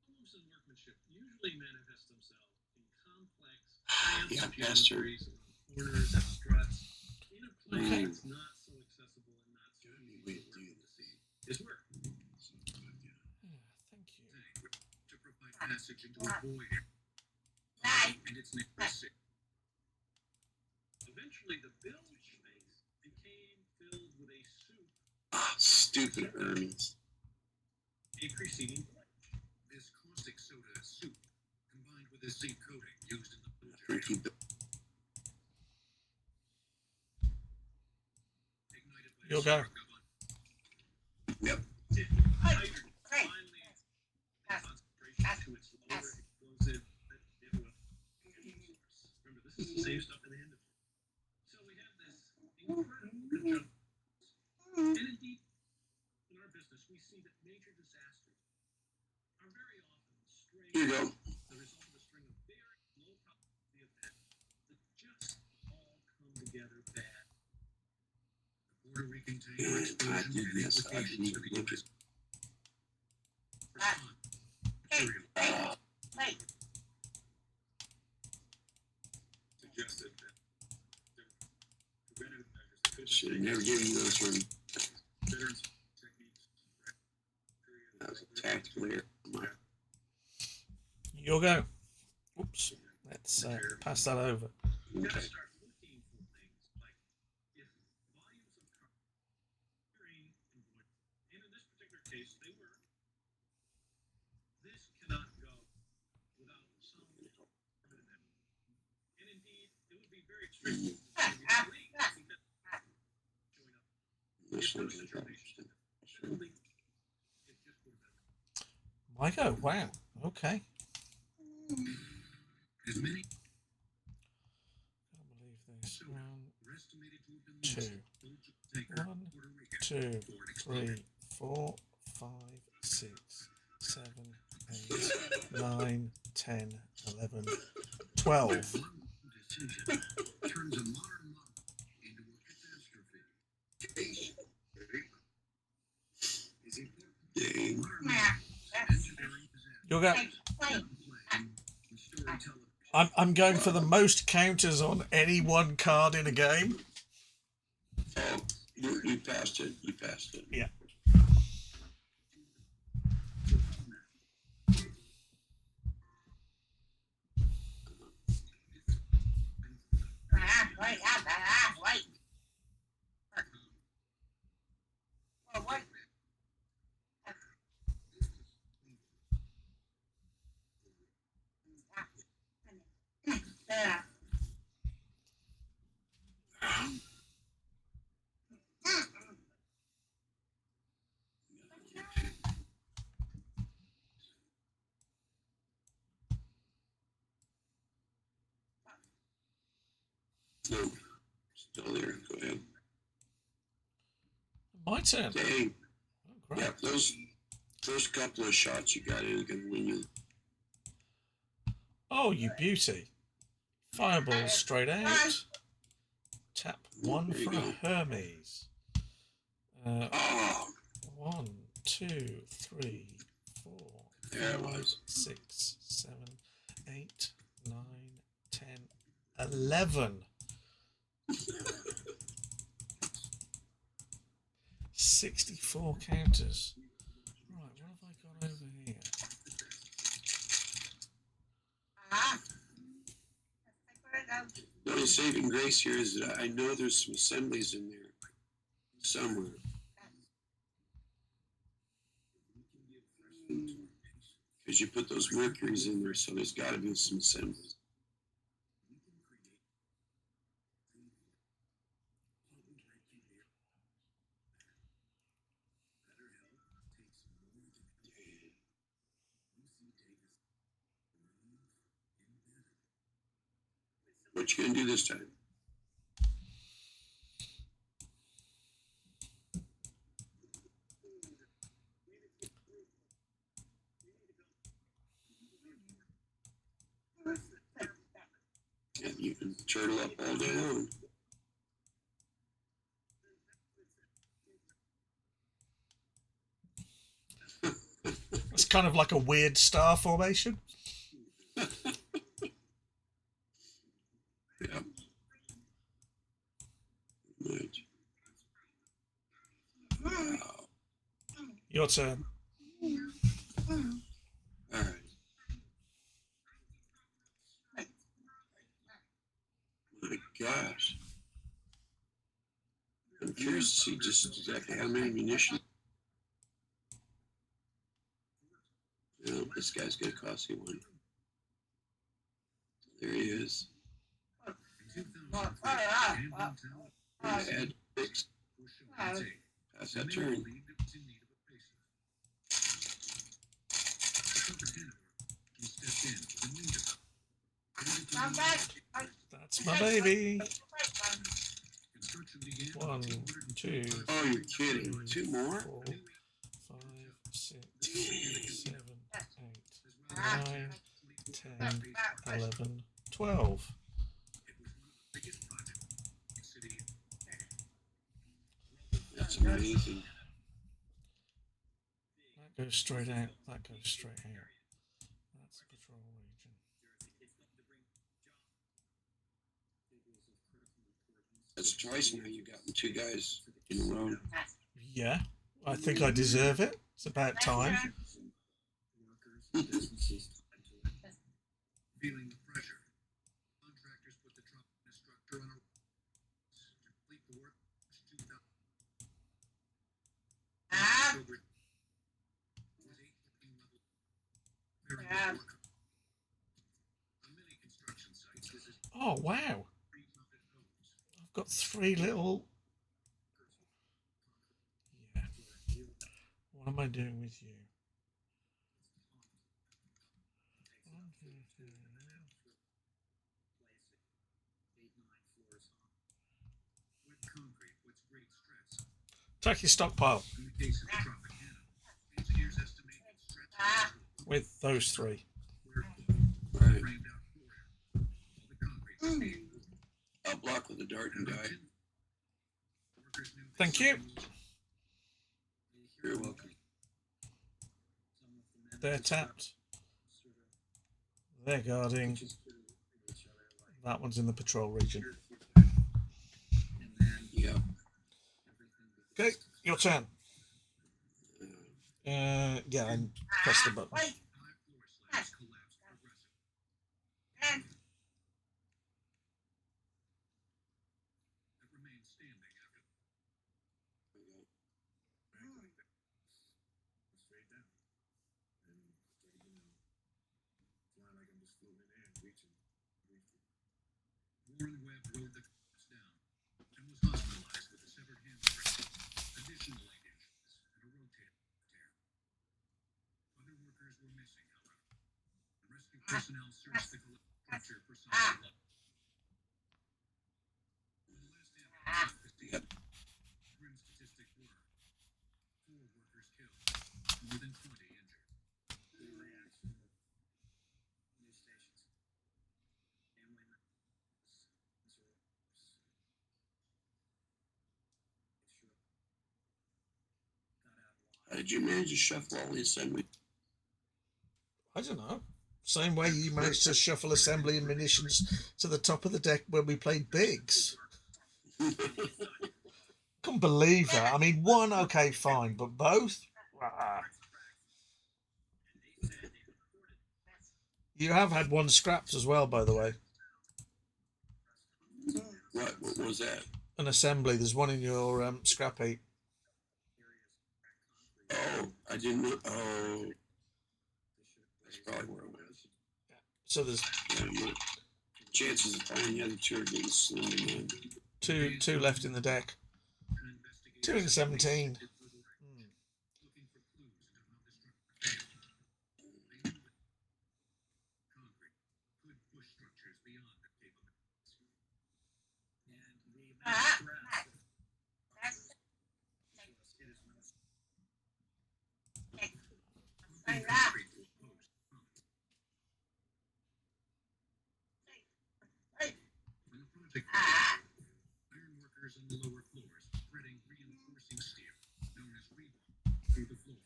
Speaker 3: Tools and workmanship usually manifest themselves in complex,
Speaker 1: yeah,
Speaker 3: cramped
Speaker 1: Pastor.
Speaker 3: geometries around corners and struts in a place that's not so accessible and not so easy
Speaker 1: Way to
Speaker 3: for
Speaker 1: do
Speaker 3: workmen to see. His work
Speaker 2: Thank you.
Speaker 3: to provide passage into a void and its neighbors. Eventually, the bilge space became filled with a soup,
Speaker 1: Ah, stupid Hermes.
Speaker 3: a preceding bilge. This caustic soda soup, combined with a zinc coating used in the bilge area,
Speaker 1: Freaky.
Speaker 3: ignited by
Speaker 2: You'll
Speaker 3: a
Speaker 2: go.
Speaker 3: spark of
Speaker 1: Yep.
Speaker 3: hydrogen, finally concentration to its lower explosive it will. Remember, this is the same stuff in the industry. So we have this incredible conjunction. And indeed, in our business, we see that major disasters are very often
Speaker 1: Here you go.
Speaker 3: the result of a string of very low probability events that just all come together bad. The Puerto Rican tanker
Speaker 1: Yeah, I
Speaker 3: explosion
Speaker 1: did
Speaker 3: and
Speaker 1: miss. I
Speaker 3: implications
Speaker 1: didn't
Speaker 3: for the
Speaker 1: look
Speaker 3: U.S.
Speaker 1: at.
Speaker 3: response.
Speaker 4: Suggested that there were preventative measures that could
Speaker 1: Should have never given you those from.
Speaker 4: veterans techniques.
Speaker 1: That was a tactical error.
Speaker 2: You'll go. Oops. Let's pass that over.
Speaker 3: You gotta
Speaker 1: Okay.
Speaker 3: start looking for things like if volumes of carbon green and void, and in this particular case they were. This cannot go without some carbon in it. And indeed, it would be very restrictive to say we don't leak because showing up.
Speaker 1: This one's interesting.
Speaker 3: Generally, it just would have been.
Speaker 2: Michael, wow. Okay.
Speaker 3: As many
Speaker 2: Can't believe this.
Speaker 3: so were estimated to have been
Speaker 2: Two.
Speaker 3: lost. Bulge of tanker,
Speaker 2: 1,
Speaker 3: Puerto Rico,
Speaker 2: 2,
Speaker 3: before it exploded.
Speaker 2: 3, 4, 5, 6, 7, 8, 9, 10, 11, 12.
Speaker 3: One decision turns a modern model into a catastrophe. Is important.
Speaker 1: Dang.
Speaker 3: Modern models, engineering disaster,
Speaker 2: You'll get.
Speaker 3: play, and story television.
Speaker 2: I'm going for the most counters on any one card in a game.
Speaker 1: Oh, you passed it. You passed it.
Speaker 2: Yeah.
Speaker 1: No. Still there. Go ahead.
Speaker 2: My turn.
Speaker 1: Dang.
Speaker 2: Oh,
Speaker 1: Yeah,
Speaker 2: great.
Speaker 1: those couple of shots you got in can win you.
Speaker 2: Oh, you beauty. Fireball straight out. Tap 1
Speaker 1: There you
Speaker 2: for
Speaker 1: go.
Speaker 2: a Hermes.
Speaker 1: Oh,
Speaker 2: 1, 2, 3, 4,
Speaker 1: there it
Speaker 2: 5,
Speaker 1: was.
Speaker 2: 6, 7, 8, 9, 10, 11. 64 counters. Right, what have I got over here?
Speaker 1: The only saving grace here is that I know there's some assemblies in there somewhere. Because you put those mercuries in there, so there's got to be some assemblies. What you gonna do this time? Yeah, you can turtle up all day long.
Speaker 2: It's kind of like a weird star formation.
Speaker 1: Yeah. Right. Wow.
Speaker 2: Your turn.
Speaker 1: All right. My gosh. I'm curious to see just exactly how many munitions. No, this guy's got a costly one. There he is. Add 6. Pass that turn.
Speaker 2: That's my baby. 1, 2,
Speaker 1: Oh, you're kidding. 2 more?
Speaker 2: 4, 5, 6, 7, 8, 9, 10, 11, 12.
Speaker 1: That's amazing.
Speaker 2: That goes straight out. That goes straight out. That's the patrol region.
Speaker 1: That's twice now you got 2 guys in a row.
Speaker 2: Yeah, I think I deserve it. It's about time.
Speaker 3: Feeling the pressure, contractors put the truck in a
Speaker 2: Oh, wow. I've got 3 little... Yeah. What am I doing with you? Take your stockpile. With those 3.
Speaker 1: Right. I'll block with the dart and die.
Speaker 2: Thank you.
Speaker 1: You're welcome.
Speaker 2: They're tapped. They're guarding. That one's in the patrol region.
Speaker 1: Yeah.
Speaker 2: Okay, your turn. Yeah, and press the button.
Speaker 3: Warren Webb rode the collapse down and was hospitalized with a severed hamstring, additional leg injuries, and a rotator tear. Other workers were missing, however, and rescue personnel searched the collapsed structure for signs of life. When the last ambulance left the scene, grim statistics were 4 workers killed, more than 20 injured.
Speaker 1: How did you manage to shuffle all the assembly?
Speaker 2: I don't know. Same way you managed to shuffle assembly and munitions to the top of the deck when we played Biggs. Couldn't believe that. I mean, 1, okay, fine, but both? You have had 1 scrapped as well, by the way.
Speaker 1: What was that?
Speaker 2: An assembly. There's 1 in your scrap heap.
Speaker 1: Oh, I didn't know. Oh, that's probably where it was.
Speaker 2: So there's
Speaker 1: Chances of finding the other 2 are getting slim.
Speaker 2: 2 left in the deck. 2 in 17.
Speaker 3: Iron workers on the lower floors threading reinforcing steel, known as rebar, through the floor,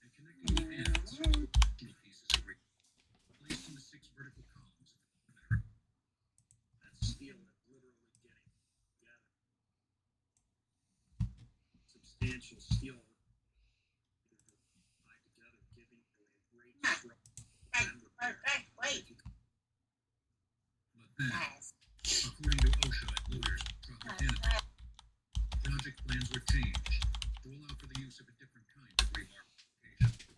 Speaker 3: and connecting the ends with pieces of rebar, placed in the 6 vertical columns of the perimeter. That's steel that literally getting together. Substantial steel tied together, giving you a great structure. But then, according to OSHA and loaders from Canada, project plans were changed to allow for the use of a different kind of rebar application.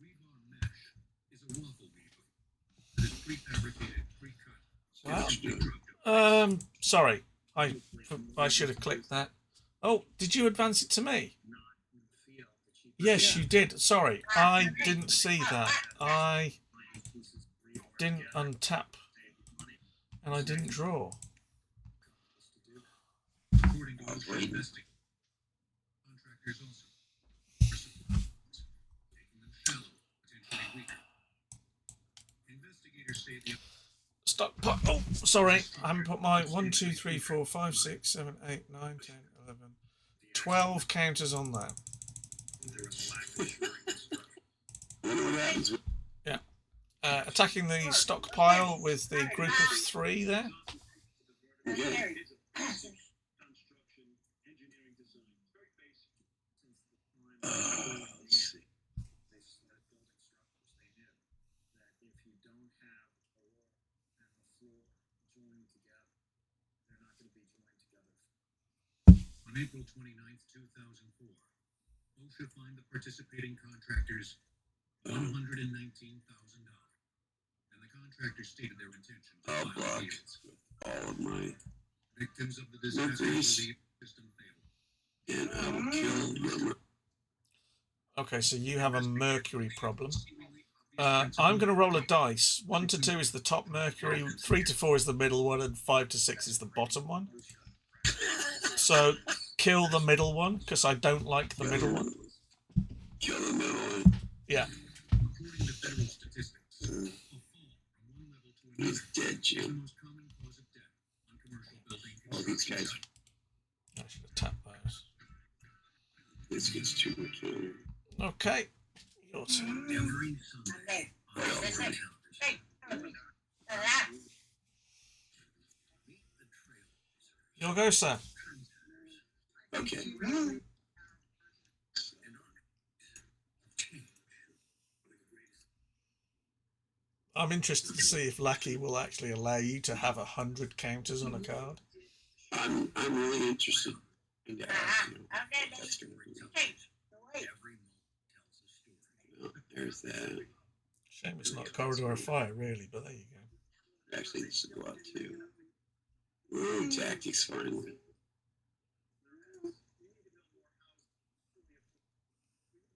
Speaker 3: Rebar mesh is a waffle weaver that is prefabricated, pre-cut.
Speaker 2: Well, sorry. I should have clicked that. Oh, did you advance it to me? Yes, you did. Sorry, I didn't see that. I didn't untap. And I didn't draw.
Speaker 3: According to OSHA investigation, contractors also making them shallow, potentially weaker. Investigators say the
Speaker 2: Stop. Oh, sorry. I haven't put my 1, 2, 3, 4, 5, 6, 7, 8, 9, 10, 11, 12 counters on that.
Speaker 3: there is a lack of sharing instruction.
Speaker 1: What happens with
Speaker 2: Yeah. Attacking the stockpile with the group of 3 there.
Speaker 1: okay. Let's see.
Speaker 3: On April 29th, 2004, OSHA fined the participating contractors $119,000, and the contractors stated their intention to
Speaker 1: I'll
Speaker 3: file
Speaker 1: block
Speaker 3: appeals.
Speaker 1: all of my,
Speaker 3: Victims of the disaster
Speaker 1: Mercury's.
Speaker 3: believe the system failed.
Speaker 1: and I will kill your.
Speaker 2: Okay, so you have a mercury problem. I'm going to roll a dice. 1 to 2 is the top mercury, 3 to 4 is the middle one, and 5 to 6 is the bottom one. So kill the middle one, because I don't like the middle one.
Speaker 1: Kill the middle one.
Speaker 2: Yeah.
Speaker 3: According to federal statistics, a fall from one level to another
Speaker 1: He's dead,
Speaker 3: is the
Speaker 1: Jim.
Speaker 3: most common cause of death on commercial building
Speaker 1: All these
Speaker 3: construction.
Speaker 1: guys.
Speaker 2: I should have tapped those.
Speaker 1: This gets too much.
Speaker 2: Okay. Your turn.
Speaker 3: Every Sunday, on
Speaker 1: Well,
Speaker 3: Alfred Towers,
Speaker 5: Hey,
Speaker 3: meet the trailblazers,
Speaker 2: You'll go, sir.
Speaker 1: Okay.
Speaker 3: and architects of change. One of the greatest.
Speaker 2: I'm interested to see if Lackey will actually allow you to have 100 counters on a card.
Speaker 1: I'm really interested in that. You know, that's gonna be.
Speaker 3: Every moment tells a story.
Speaker 1: Oh, there's that.
Speaker 2: Shame it's not Corridor of Fire, really, but there you go.
Speaker 1: Actually, this will go out too. Ooh, tactics finally.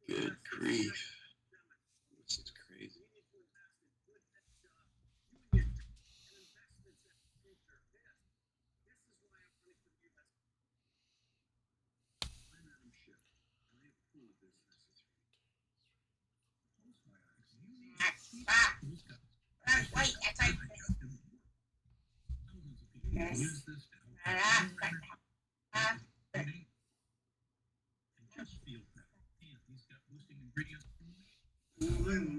Speaker 1: Good grief. This is crazy.
Speaker 5: Wait, that's like
Speaker 3: Use this to help and just feel better. And he's got boosting ingredients. 70, 25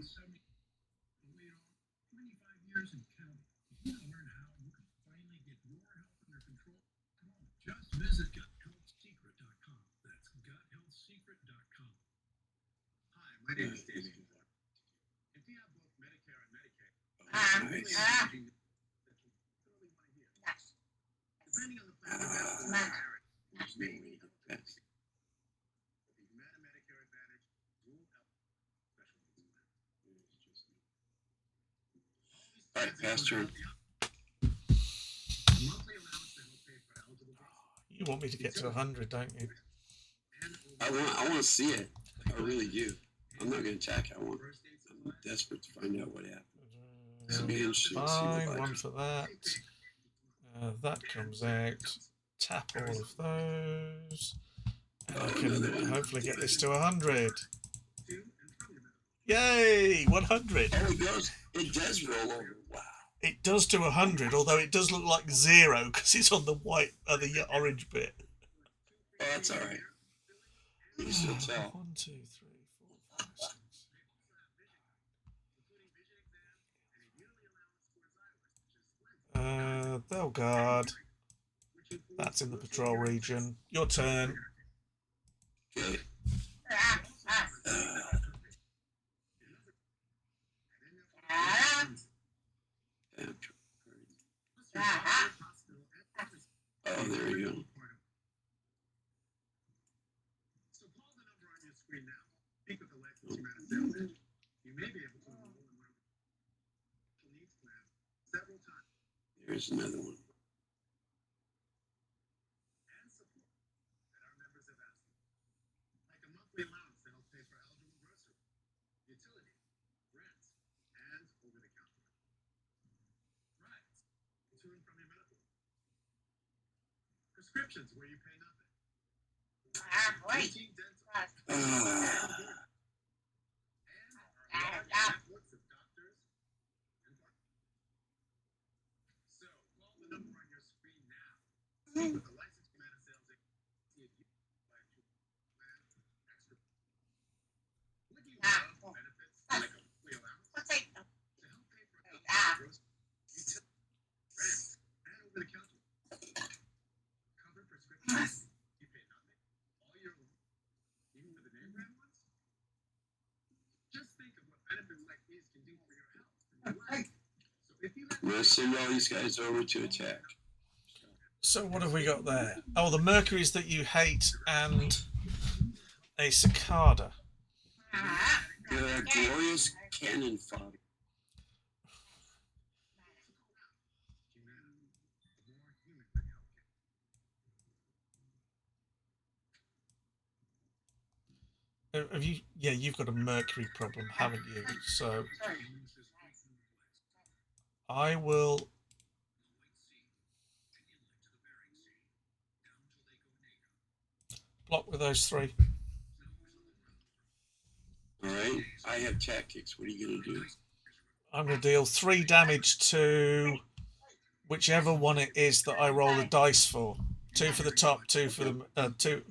Speaker 3: years and counting. If you want to learn how you can finally get your health under control, come on, just visit guthealthsecret.com. That's guthealthsecret.com. Hi, my name is David. If you have both Medicare and Medicaid,
Speaker 1: Nice.
Speaker 3: depending on the plan of medical
Speaker 1: There's no way to get past.
Speaker 3: if you've met a Medicare Advantage, rule out special needs plan.
Speaker 1: All right, Pastor.
Speaker 3: Monthly allowance to help pay for eligible
Speaker 2: You want me to get to 100, don't you?
Speaker 1: I want to see it. I really do. I'm not going to attack. I'm desperate to find out what happened. It'll be interesting to see
Speaker 2: Fine,
Speaker 1: what I
Speaker 2: one
Speaker 1: can.
Speaker 2: for that. That comes out. Tap all of those. And I can hopefully get this to 100. Yay! 100!
Speaker 1: Oh, it goes. It does roll over. Wow.
Speaker 2: It does to 100, although it does look like 0 because it's on the white, the orange bit.
Speaker 1: Oh, that's all right. You can still tell.
Speaker 2: 1, 2, 3, 4, 5, 6. They'll guard. That's in the patrol region. Your turn.
Speaker 1: Okay. Oh, there you go.
Speaker 3: So call the number on your screen now. Speak with the licensed humanitarian. You may be able to enroll in one of the special needs plans several times
Speaker 1: There's another one.
Speaker 3: and support that our members have asked for. Like a monthly allowance to help pay for eligible groceries, utilities, rent, and over-the-counter. Rides to and from your medical. Prescriptions where you pay nothing. Routine dental.
Speaker 1: Ah,
Speaker 3: And our large networks of doctors and pharmacists. So call the number on your screen now. Speak with the licensed humanitarian sales agent. See if you can apply to plan extra. Would you love benefits like a monthly allowance to help pay for groceries, utilities, rent, and over-the-counter? Cover prescriptions. You pay nothing all year long, even with the name brand ones. Just think of what benefits like these can do for your health and your life. So if you
Speaker 1: I'm going to send all these guys over to attack.
Speaker 2: So what have we got there? Oh, the Mercuries that you hate and a cicada.
Speaker 1: The glorious cannon fodder.
Speaker 2: have you? Yeah, you've got a mercury problem, haven't you? So I will block with those 3.
Speaker 1: All right. I have tactics. What are you going to do?
Speaker 2: I'm going to deal 3 damage to whichever one it is that I roll the dice for. 2 for the top, 2 for the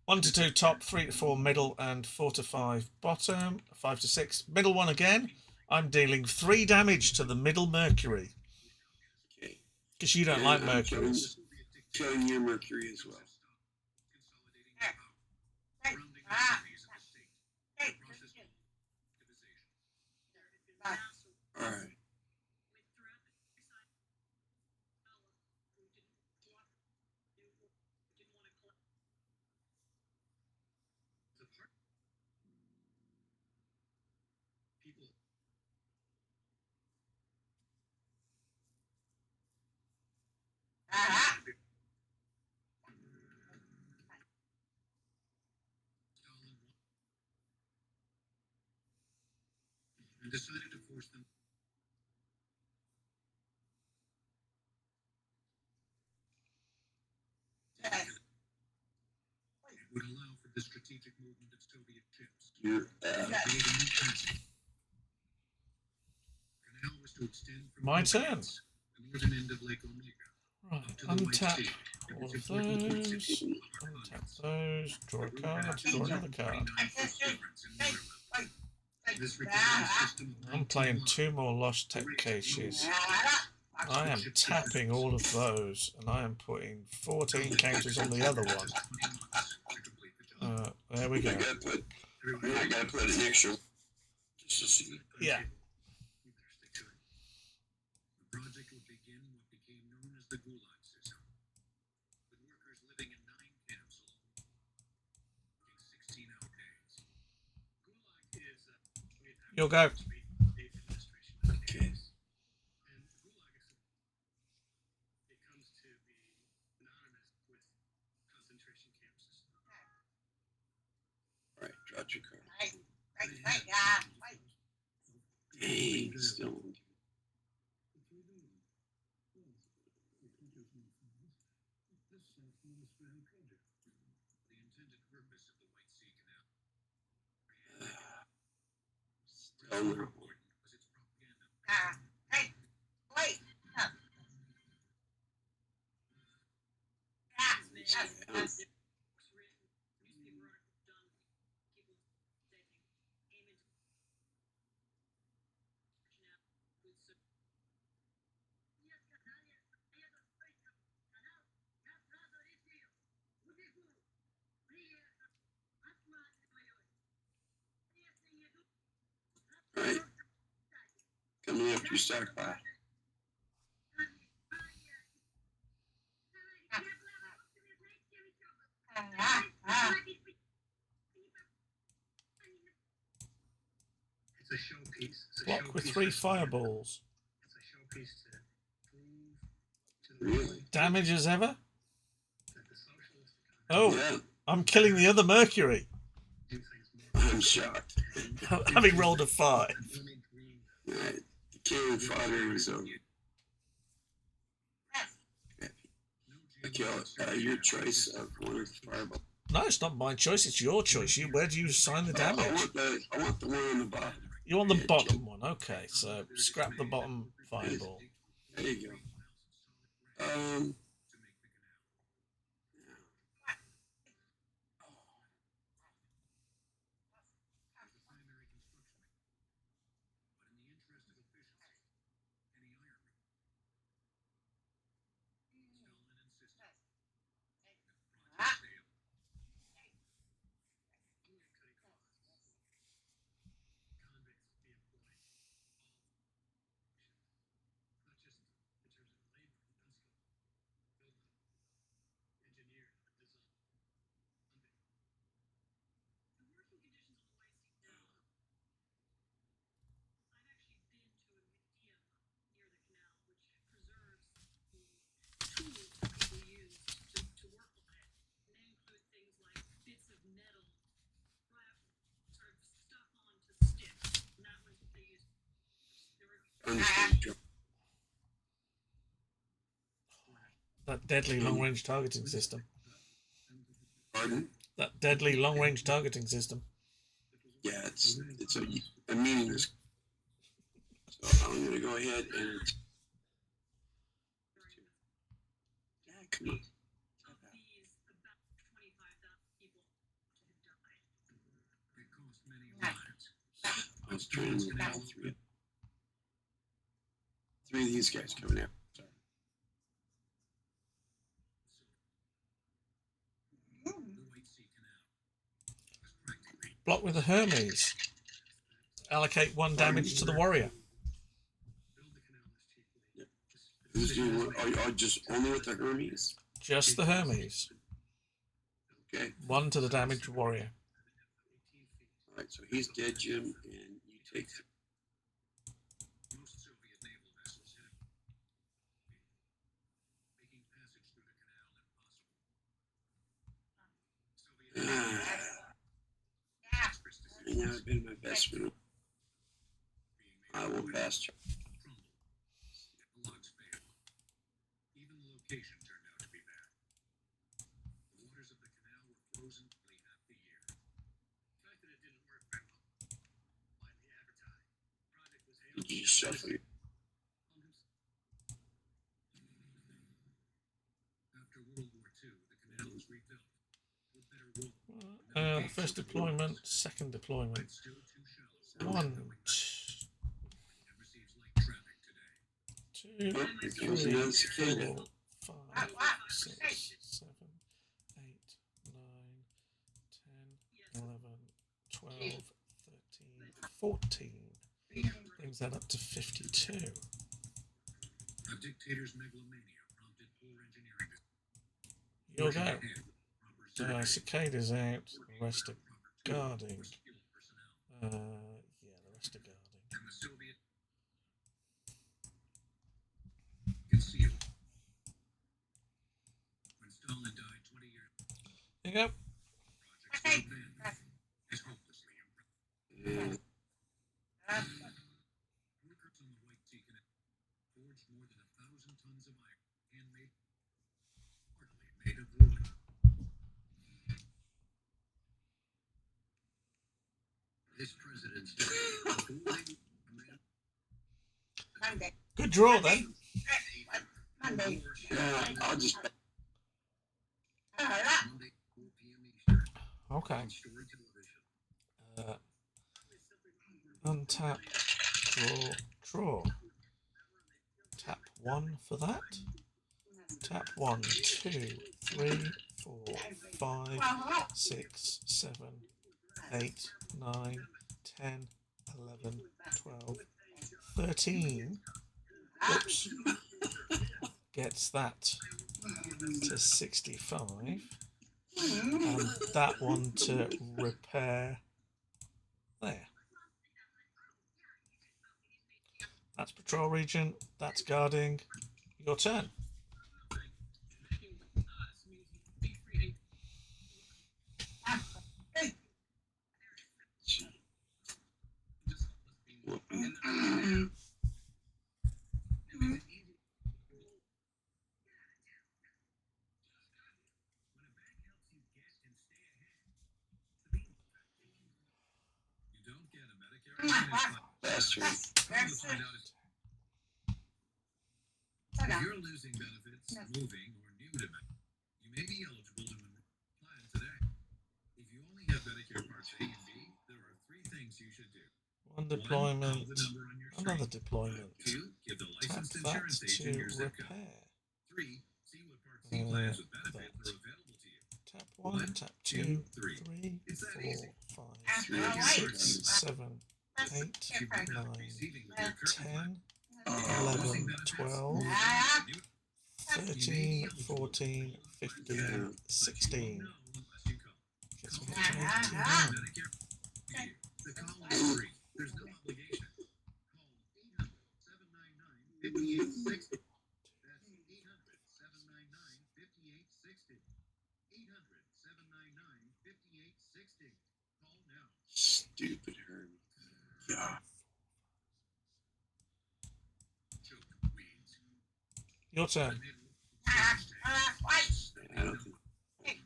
Speaker 2: 1 to 2 top, 3 to 4 middle, and 4 to 5 bottom. 5 to 6 middle one again. I'm dealing 3 damage to the middle mercury.
Speaker 1: Okay.
Speaker 2: Because you don't like mercury.
Speaker 1: Killing your mercury as well. All right.
Speaker 3: And decided to force them. It would allow for the strategic movement of Soviet ships.
Speaker 1: You're
Speaker 3: Create a new passage. Canal was to extend from
Speaker 2: My turn.
Speaker 3: the northern end of Lake Omega.
Speaker 2: Right, untap all of those. Untap those. Draw a card. Draw another card. I'm playing 2 more Lost Tech cases. I am tapping all of those, and I am putting 14 counters on the other one. There we go.
Speaker 1: I gotta put an extra. Just to see.
Speaker 2: Yeah.
Speaker 3: The project will begin what became known as the Gulag system, with workers living in 9 camps alone, working 16-hour days. Gulag is
Speaker 2: You'll go.
Speaker 1: Okay.
Speaker 3: And Gulag it comes to be synonymous with concentration camp system.
Speaker 1: All right. Draw 2 cards.
Speaker 5: Hey,
Speaker 1: Dang. Still.
Speaker 3: The intended purpose of the White Sea Canal
Speaker 1: Still no.
Speaker 3: was its propaganda.
Speaker 5: Hey, wait.
Speaker 1: All right. Coming after your stockpile.
Speaker 3: It's a showpiece.
Speaker 2: Block with 3 fireballs.
Speaker 3: It's a showpiece to prove to the
Speaker 1: Really?
Speaker 2: Damage as ever?
Speaker 3: that the socialist
Speaker 2: Oh,
Speaker 1: Yeah.
Speaker 2: I'm killing the other mercury.
Speaker 3: do things more.
Speaker 1: I'm shocked.
Speaker 2: Having rolled a 5.
Speaker 1: All right. The killing fodder is over. I kill your choice of one of the fireball.
Speaker 2: No, it's not my choice. It's your choice. Where do you assign the
Speaker 1: I
Speaker 2: damage?
Speaker 1: want the one on the bottom.
Speaker 2: You want the bottom one. Okay, so scrap the bottom fireball.
Speaker 1: There you go.
Speaker 2: That deadly long-range targeting system.
Speaker 1: Pardon?
Speaker 2: That deadly long-range targeting system.
Speaker 1: Yeah, it's a meaningless. So I'm going to go ahead and. Yeah, come on. I was trying to get all three of these guys coming out. Sorry.
Speaker 2: Block with the Hermes. Allocate 1 damage to the warrior.
Speaker 1: Who's doing what? Are just only with the Hermes?
Speaker 2: Just the Hermes.
Speaker 1: Okay.
Speaker 2: 1 to the damaged warrior.
Speaker 1: Alright, so he's dead, Jim, and you take. And now I've been my best friend. I will pass you.
Speaker 3: Even the location turned out to be bad. The waters of the canal were frozen nearly half the year. The fact that it didn't work very well. Widely advertised. The project was hailed.
Speaker 1: You shuffle your.
Speaker 3: After World War II, the canal was rebuilt. With better road.
Speaker 2: First deployment, second deployment.
Speaker 3: It's still too shallow.
Speaker 2: 1,
Speaker 3: And receives light traffic today.
Speaker 2: 2,
Speaker 1: Oh, here comes another cicada.
Speaker 2: 4, 5, 6, 7, 8, 9, 10, 11, 12, 13, 14. Brings that up to 52.
Speaker 3: A dictator's megalomania prompted poor engineering.
Speaker 2: You'll go. Cicada's out. The rest are guarding. Yeah, the rest are guarding.
Speaker 3: And the Soviet concealed. When Stalin died 20 years ago,
Speaker 2: Here you go.
Speaker 3: project still abandoned is hopelessly impressive. Workers on the White Sea Canal forged more than 1,000 tons of iron, handmade, partly made of wood. This president's
Speaker 5: Monday.
Speaker 2: Good draw then.
Speaker 5: Monday.
Speaker 1: Yeah, I'll just.
Speaker 3: Monday, 4 p.m. Eastern,
Speaker 2: Okay.
Speaker 3: on Story Television.
Speaker 2: Untap, draw. Tap 1 for that. Tap 1, 2, 3, 4, 5, 6, 7, 8, 9, 10, 11, 12, 13. Oops. Gets that to 65. And that one to repair there. That's patrol region. That's guarding. Your turn.
Speaker 1: Bastard.
Speaker 3: If you're losing benefits, moving, or new to Medicare, you may be eligible to enroll in a plan today. If you only have Medicare Parts A and B, there are 3 things you should do.
Speaker 2: 1
Speaker 3: One,
Speaker 2: deployment.
Speaker 3: call the number on your
Speaker 2: Another
Speaker 3: screen.
Speaker 2: deployment.
Speaker 3: 2, give the
Speaker 2: Tap
Speaker 3: licensed
Speaker 2: that
Speaker 3: insurance agent
Speaker 2: to
Speaker 3: your zip code.
Speaker 2: repair.
Speaker 3: 3, see what Part C plans with benefits are available to you.
Speaker 2: Tap 1, tap 2, 3,
Speaker 3: It's that
Speaker 2: 4,
Speaker 3: easy.
Speaker 2: 5,
Speaker 5: Alright.
Speaker 2: 6, 7, 8,
Speaker 3: You might not
Speaker 2: 9,
Speaker 3: be receiving with your current
Speaker 2: 10,
Speaker 3: plan.
Speaker 2: 11, 12,
Speaker 5: Ah,
Speaker 2: 13, 14, 15, 16. Gets me to 89.
Speaker 3: Medicare. The call is free. There's no obligation. Call 800-799-5860. That's 800-799-5860. 800-799-5860. Call now.
Speaker 1: Stupid Herb. Yeah.
Speaker 2: Your turn.
Speaker 1: I don't think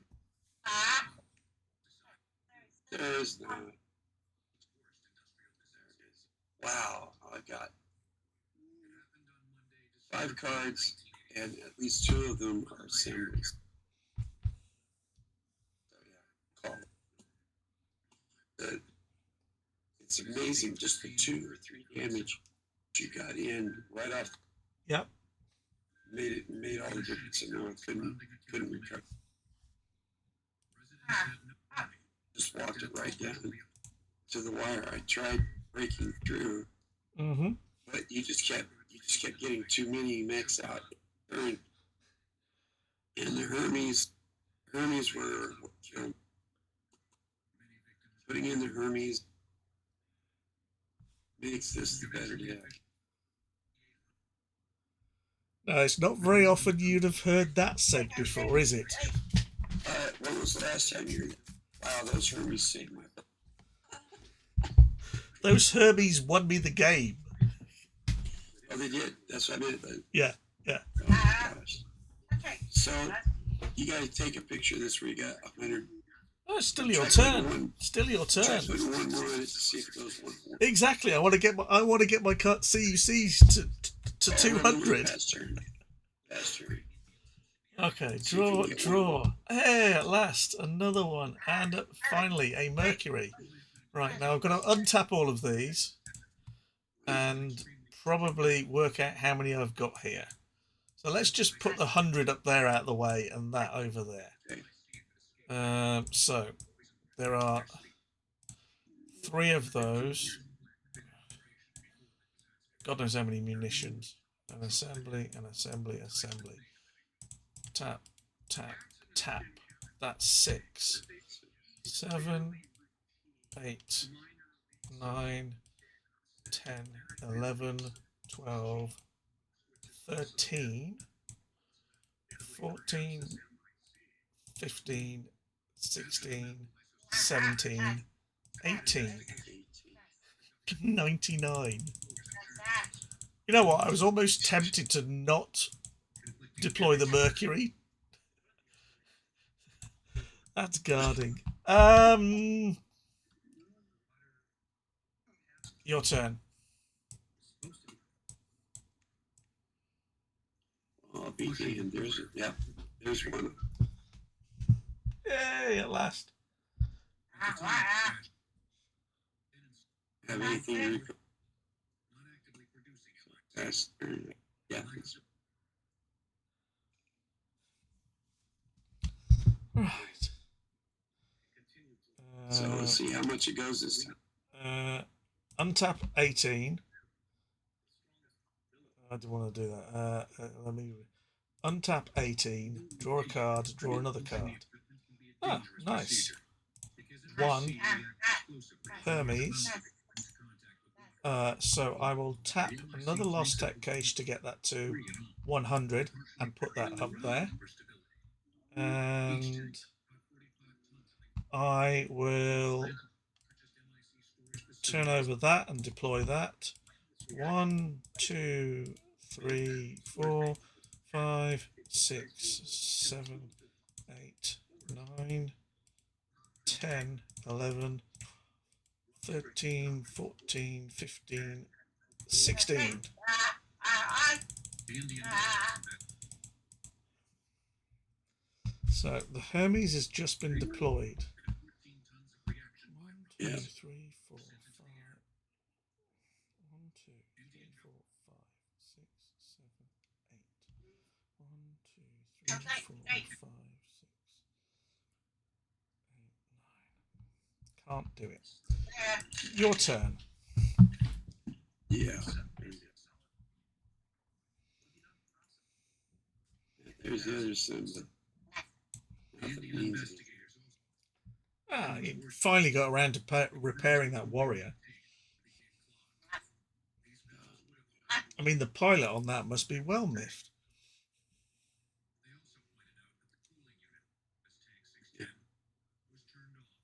Speaker 1: there is not. There it is. Wow, I got 5 cards, and at least 2 of them are assemblies. So yeah, call it. It's amazing just the 2 or 3 damage you got in right off.
Speaker 2: Yep.
Speaker 1: Made all the difference, and no, I couldn't recover. Just walked it right down to the wire. I tried breaking through, but you just kept getting too many mechs out, and the Hermes were what killed me. Putting in the Hermes makes this the better deck.
Speaker 2: No, it's not very often you'd have heard that said before, is it?
Speaker 1: When was the last time you? Wow, those Hermes saved my.
Speaker 2: Those Hermes won me the game.
Speaker 1: Oh, they did. That's what I meant. But,
Speaker 2: Yeah.
Speaker 1: oh my gosh. So you got to take a picture of this where you got 100.
Speaker 2: Oh, it's still your turn. Still your
Speaker 1: Try
Speaker 2: turn.
Speaker 1: putting 1 more in it to see if it goes 1 more.
Speaker 2: Exactly. I want to get my cut CUCs to 200.
Speaker 1: Pass turn.
Speaker 2: Okay, draw. Hey, at last, another one. And finally, a Mercury. Right, now I've got to untap all of these and probably work out how many I've got here. So let's just put the 100 up there out of the way and that over there. So there are 3 of those. God knows how many munitions. An assembly. Tap, tap, tap. That's 6. 7, 8, 9, 10, 11, 12, 13, 14, 15, 16, 17, 18, 99. You know what? I was almost tempted to not deploy the Mercury. That's guarding. Your turn.
Speaker 1: Oh, BT, and there's one.
Speaker 2: Yay, at last.
Speaker 1: Have anything? Pass turn. Yeah.
Speaker 2: Right.
Speaker 1: So let's see how much it goes this time.
Speaker 2: Untap 18. I don't want to do that. Let me untap 18, draw a card, draw another card. Ah, nice. 1 Hermes. So I will tap another Lost Tech Cache to get that to 100 and put that up there. And I will turn over that and deploy that. 1, 2, 3, 4, 5, 6, 7, 8, 9, 10, 11, 13, 14, 15, 16. So the Hermes has just been deployed. 1, 2, 3, 4, 5. 1, 2, 3, 4, 5, 6, 7, 8. 1, 2, 3, 4, 5, 6, 8, 9. Can't do it. Your turn.
Speaker 1: Yeah. There's the other son, but nothing means it.
Speaker 2: Ah, you finally got around to repairing that warrior. I mean, the pilot on that must be well miffed.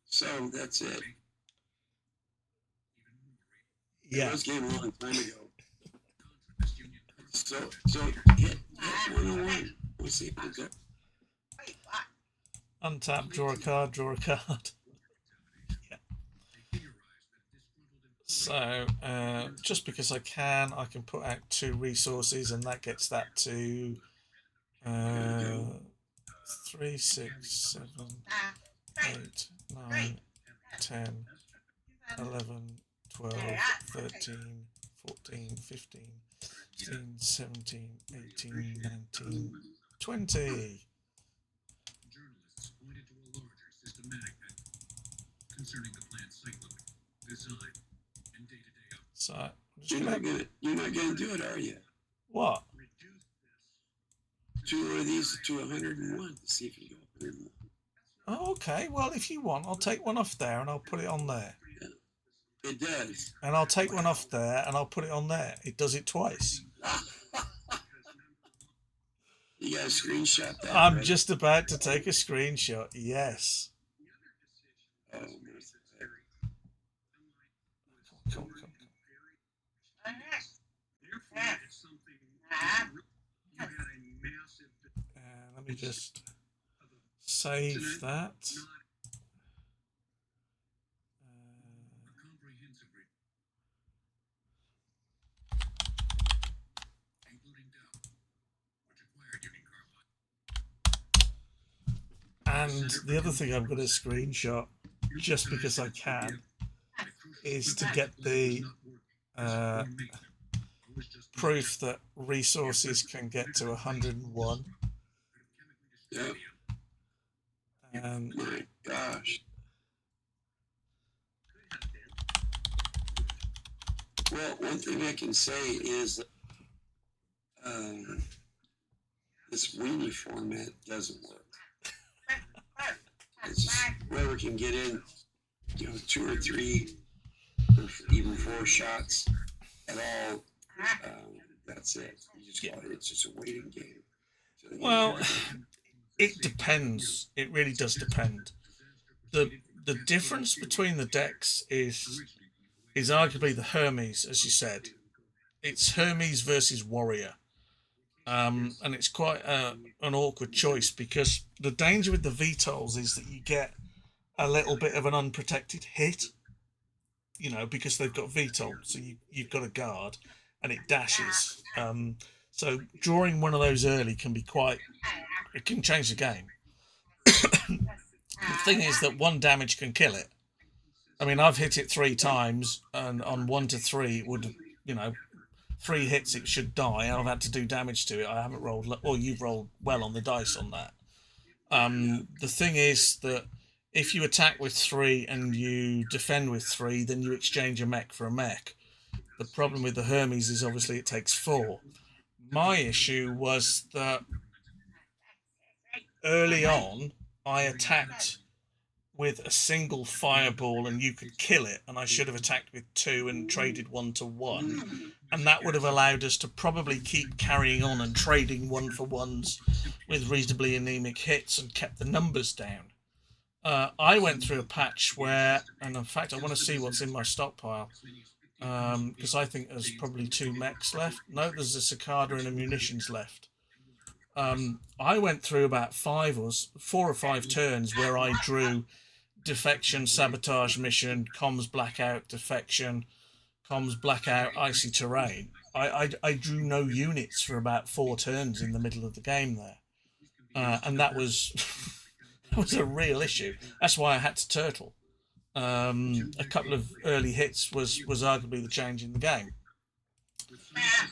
Speaker 1: So that's it.
Speaker 2: Yeah.
Speaker 1: It was game a long time ago. So hit 101. Let's see if we go.
Speaker 5: Wait, what?
Speaker 2: Untap, draw a card, draw a card. Yeah. So, just because I can put out 2 resources, and that gets that to 3, 6, 7, 8, 9, 10, 11, 12, 13, 14, 15, 16, 17, 18, 19, 20.
Speaker 3: Journalists pointed to a larger systematic method concerning the plant's cycling, design, and day-to-day operations.
Speaker 2: So, I'm just
Speaker 1: You're not gonna do it, are you?
Speaker 2: what?
Speaker 3: Reduce this
Speaker 1: 2 of these to 101 to see if you go 101.
Speaker 2: Oh, okay. Well, if you want, I'll take one off there and I'll put it on there.
Speaker 1: It does.
Speaker 2: And I'll take one off there and I'll put it on there. It does it twice.
Speaker 1: You got a screenshot that?
Speaker 2: I'm
Speaker 1: right?
Speaker 2: just about to take a screenshot. Yes.
Speaker 1: Oh,
Speaker 2: Come on.
Speaker 3: Therefore, it's something you had a massive
Speaker 2: Let me just save that.
Speaker 3: a comprehensive including Dow, which acquired Union Carbide.
Speaker 2: And the other thing I'm going to screenshot, just because I can, is to get the proof that resources can get to 101.
Speaker 1: yeah. My gosh. Well, one thing I can say is this weenie format doesn't work. It's just whoever can get in, 2 or 3 or even 4 shots at all. That's it. It's just a waiting game. So,
Speaker 2: Well, it depends. It really does depend. The difference between the decks is arguably the Hermes, as you said. It's Hermes versus Warrior. And it's quite an awkward choice, because the danger with the VTOLs is that you get a little bit of an unprotected hit, because they've got VTOL, so you've got a guard and it dashes. So drawing one of those early can be it can change the game. The thing is that 1 damage can kill it. I mean, I've hit it 3 times, and on 1 to 3, it would, 3 hits, it should die, and I've had to do damage to it. I haven't rolled, or you've rolled well on the dice on that. The thing is that if you attack with 3 and you defend with 3, then you exchange a mech for a mech. The problem with the Hermes is obviously it takes 4. My issue was that early on, I attacked with a single fireball and you could kill it, and I should have attacked with 2 and traded 1 to 1, and that would have allowed us to probably keep carrying on and trading 1-for-1s with reasonably anemic hits and kept the numbers down. I went through a patch where, and in fact I want to see what's in my stockpile, because I think there's probably 2 mechs left. No, there's a cicada and a munitions left. I went through about 4 or 5 turns where I drew defection, sabotage mission, comms blackout, defection, comms blackout, icy terrain. I drew no units for about 4 turns in the middle of the game there, and that was that was a real issue. That's why I had to turtle. A couple of early hits was arguably the change in the game.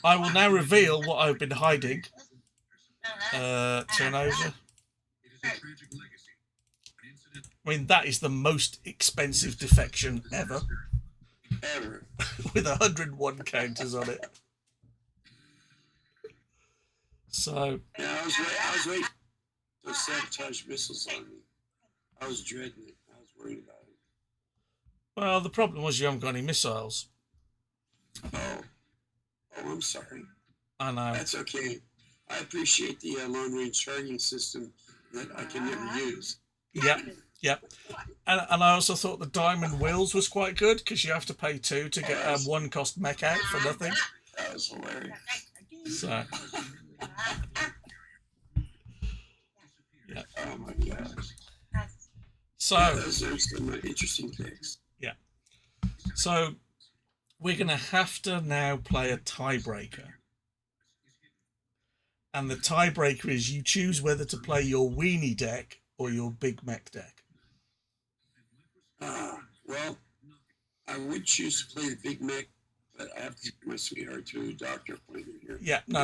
Speaker 2: I will now reveal what I've been hiding. Turn over. I mean, that is the most expensive defection ever. With 101 counters on it. So.
Speaker 1: Yeah, I was waiting for those sabotage missiles on me. I was dreading it. I was worried about it.
Speaker 2: Well, the problem was you haven't got any missiles.
Speaker 1: Oh, I'm sorry.
Speaker 2: I know.
Speaker 1: That's okay. I appreciate the long-range targeting system that I can never use.
Speaker 2: Yep. And I also thought the Diamond Wills was quite good, because you have to pay 2 to get 1-cost mech out for nothing.
Speaker 1: That was hilarious.
Speaker 2: So. So
Speaker 1: those are some interesting picks.
Speaker 2: So we're going to have to now play a tiebreaker. And the tiebreaker is you choose whether to play your weenie deck or your big mech deck.
Speaker 1: Well, I would choose to play the Big Mac, but I have to take my sweetheart to a doctor appointment here.
Speaker 2: Yeah, no.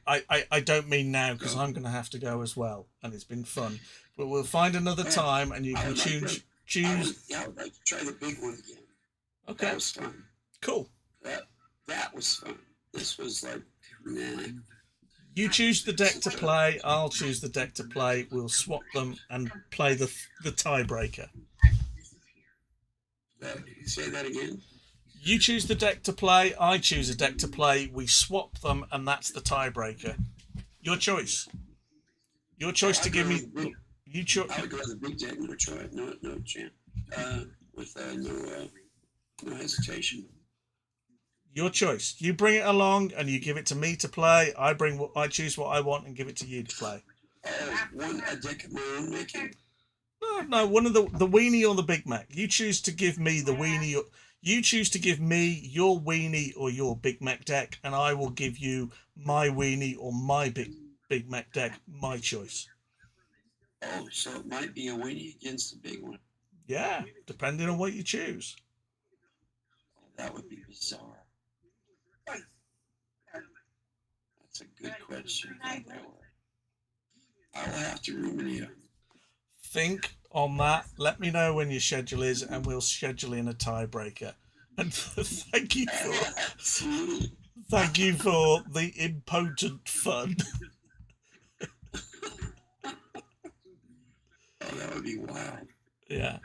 Speaker 2: I don't mean now, because I'm going to have to go as well. And it's been fun. But we'll find another time and you can choose.
Speaker 1: I would like to try the big one again.
Speaker 2: Okay.
Speaker 1: That was fun.
Speaker 2: Cool.
Speaker 1: That was fun. This was like, nah.
Speaker 2: You choose the deck to play. I'll choose the deck to play. We'll swap them and play the tiebreaker.
Speaker 1: Say that again.
Speaker 2: You choose the deck to play. I choose a deck to play. We swap them, and that's the tiebreaker. Your choice. Your choice to give me. You choose.
Speaker 1: I would go with the big deck. No choice. No chance. With no hesitation.
Speaker 2: Your choice. You bring it along and you give it to me to play. I choose what I want and give it to you to play.
Speaker 1: A deck of my own making.
Speaker 2: No, one of the weenie or the Big Mac. You choose to give me the weenie. You choose to give me your weenie or your Big Mac deck, and I will give you my weenie or my Big Mac deck. My choice.
Speaker 1: Oh, so it might be a weenie against the big one.
Speaker 2: Yeah, depending on what you choose.
Speaker 1: Oh, that would be bizarre. That's a good question. I will have to ruminate on it.
Speaker 2: Think on that. Let me know when your schedule is, and we'll schedule in a tiebreaker. And thank you for the impotent fun.
Speaker 1: Oh, that would be wild.
Speaker 2: Yeah.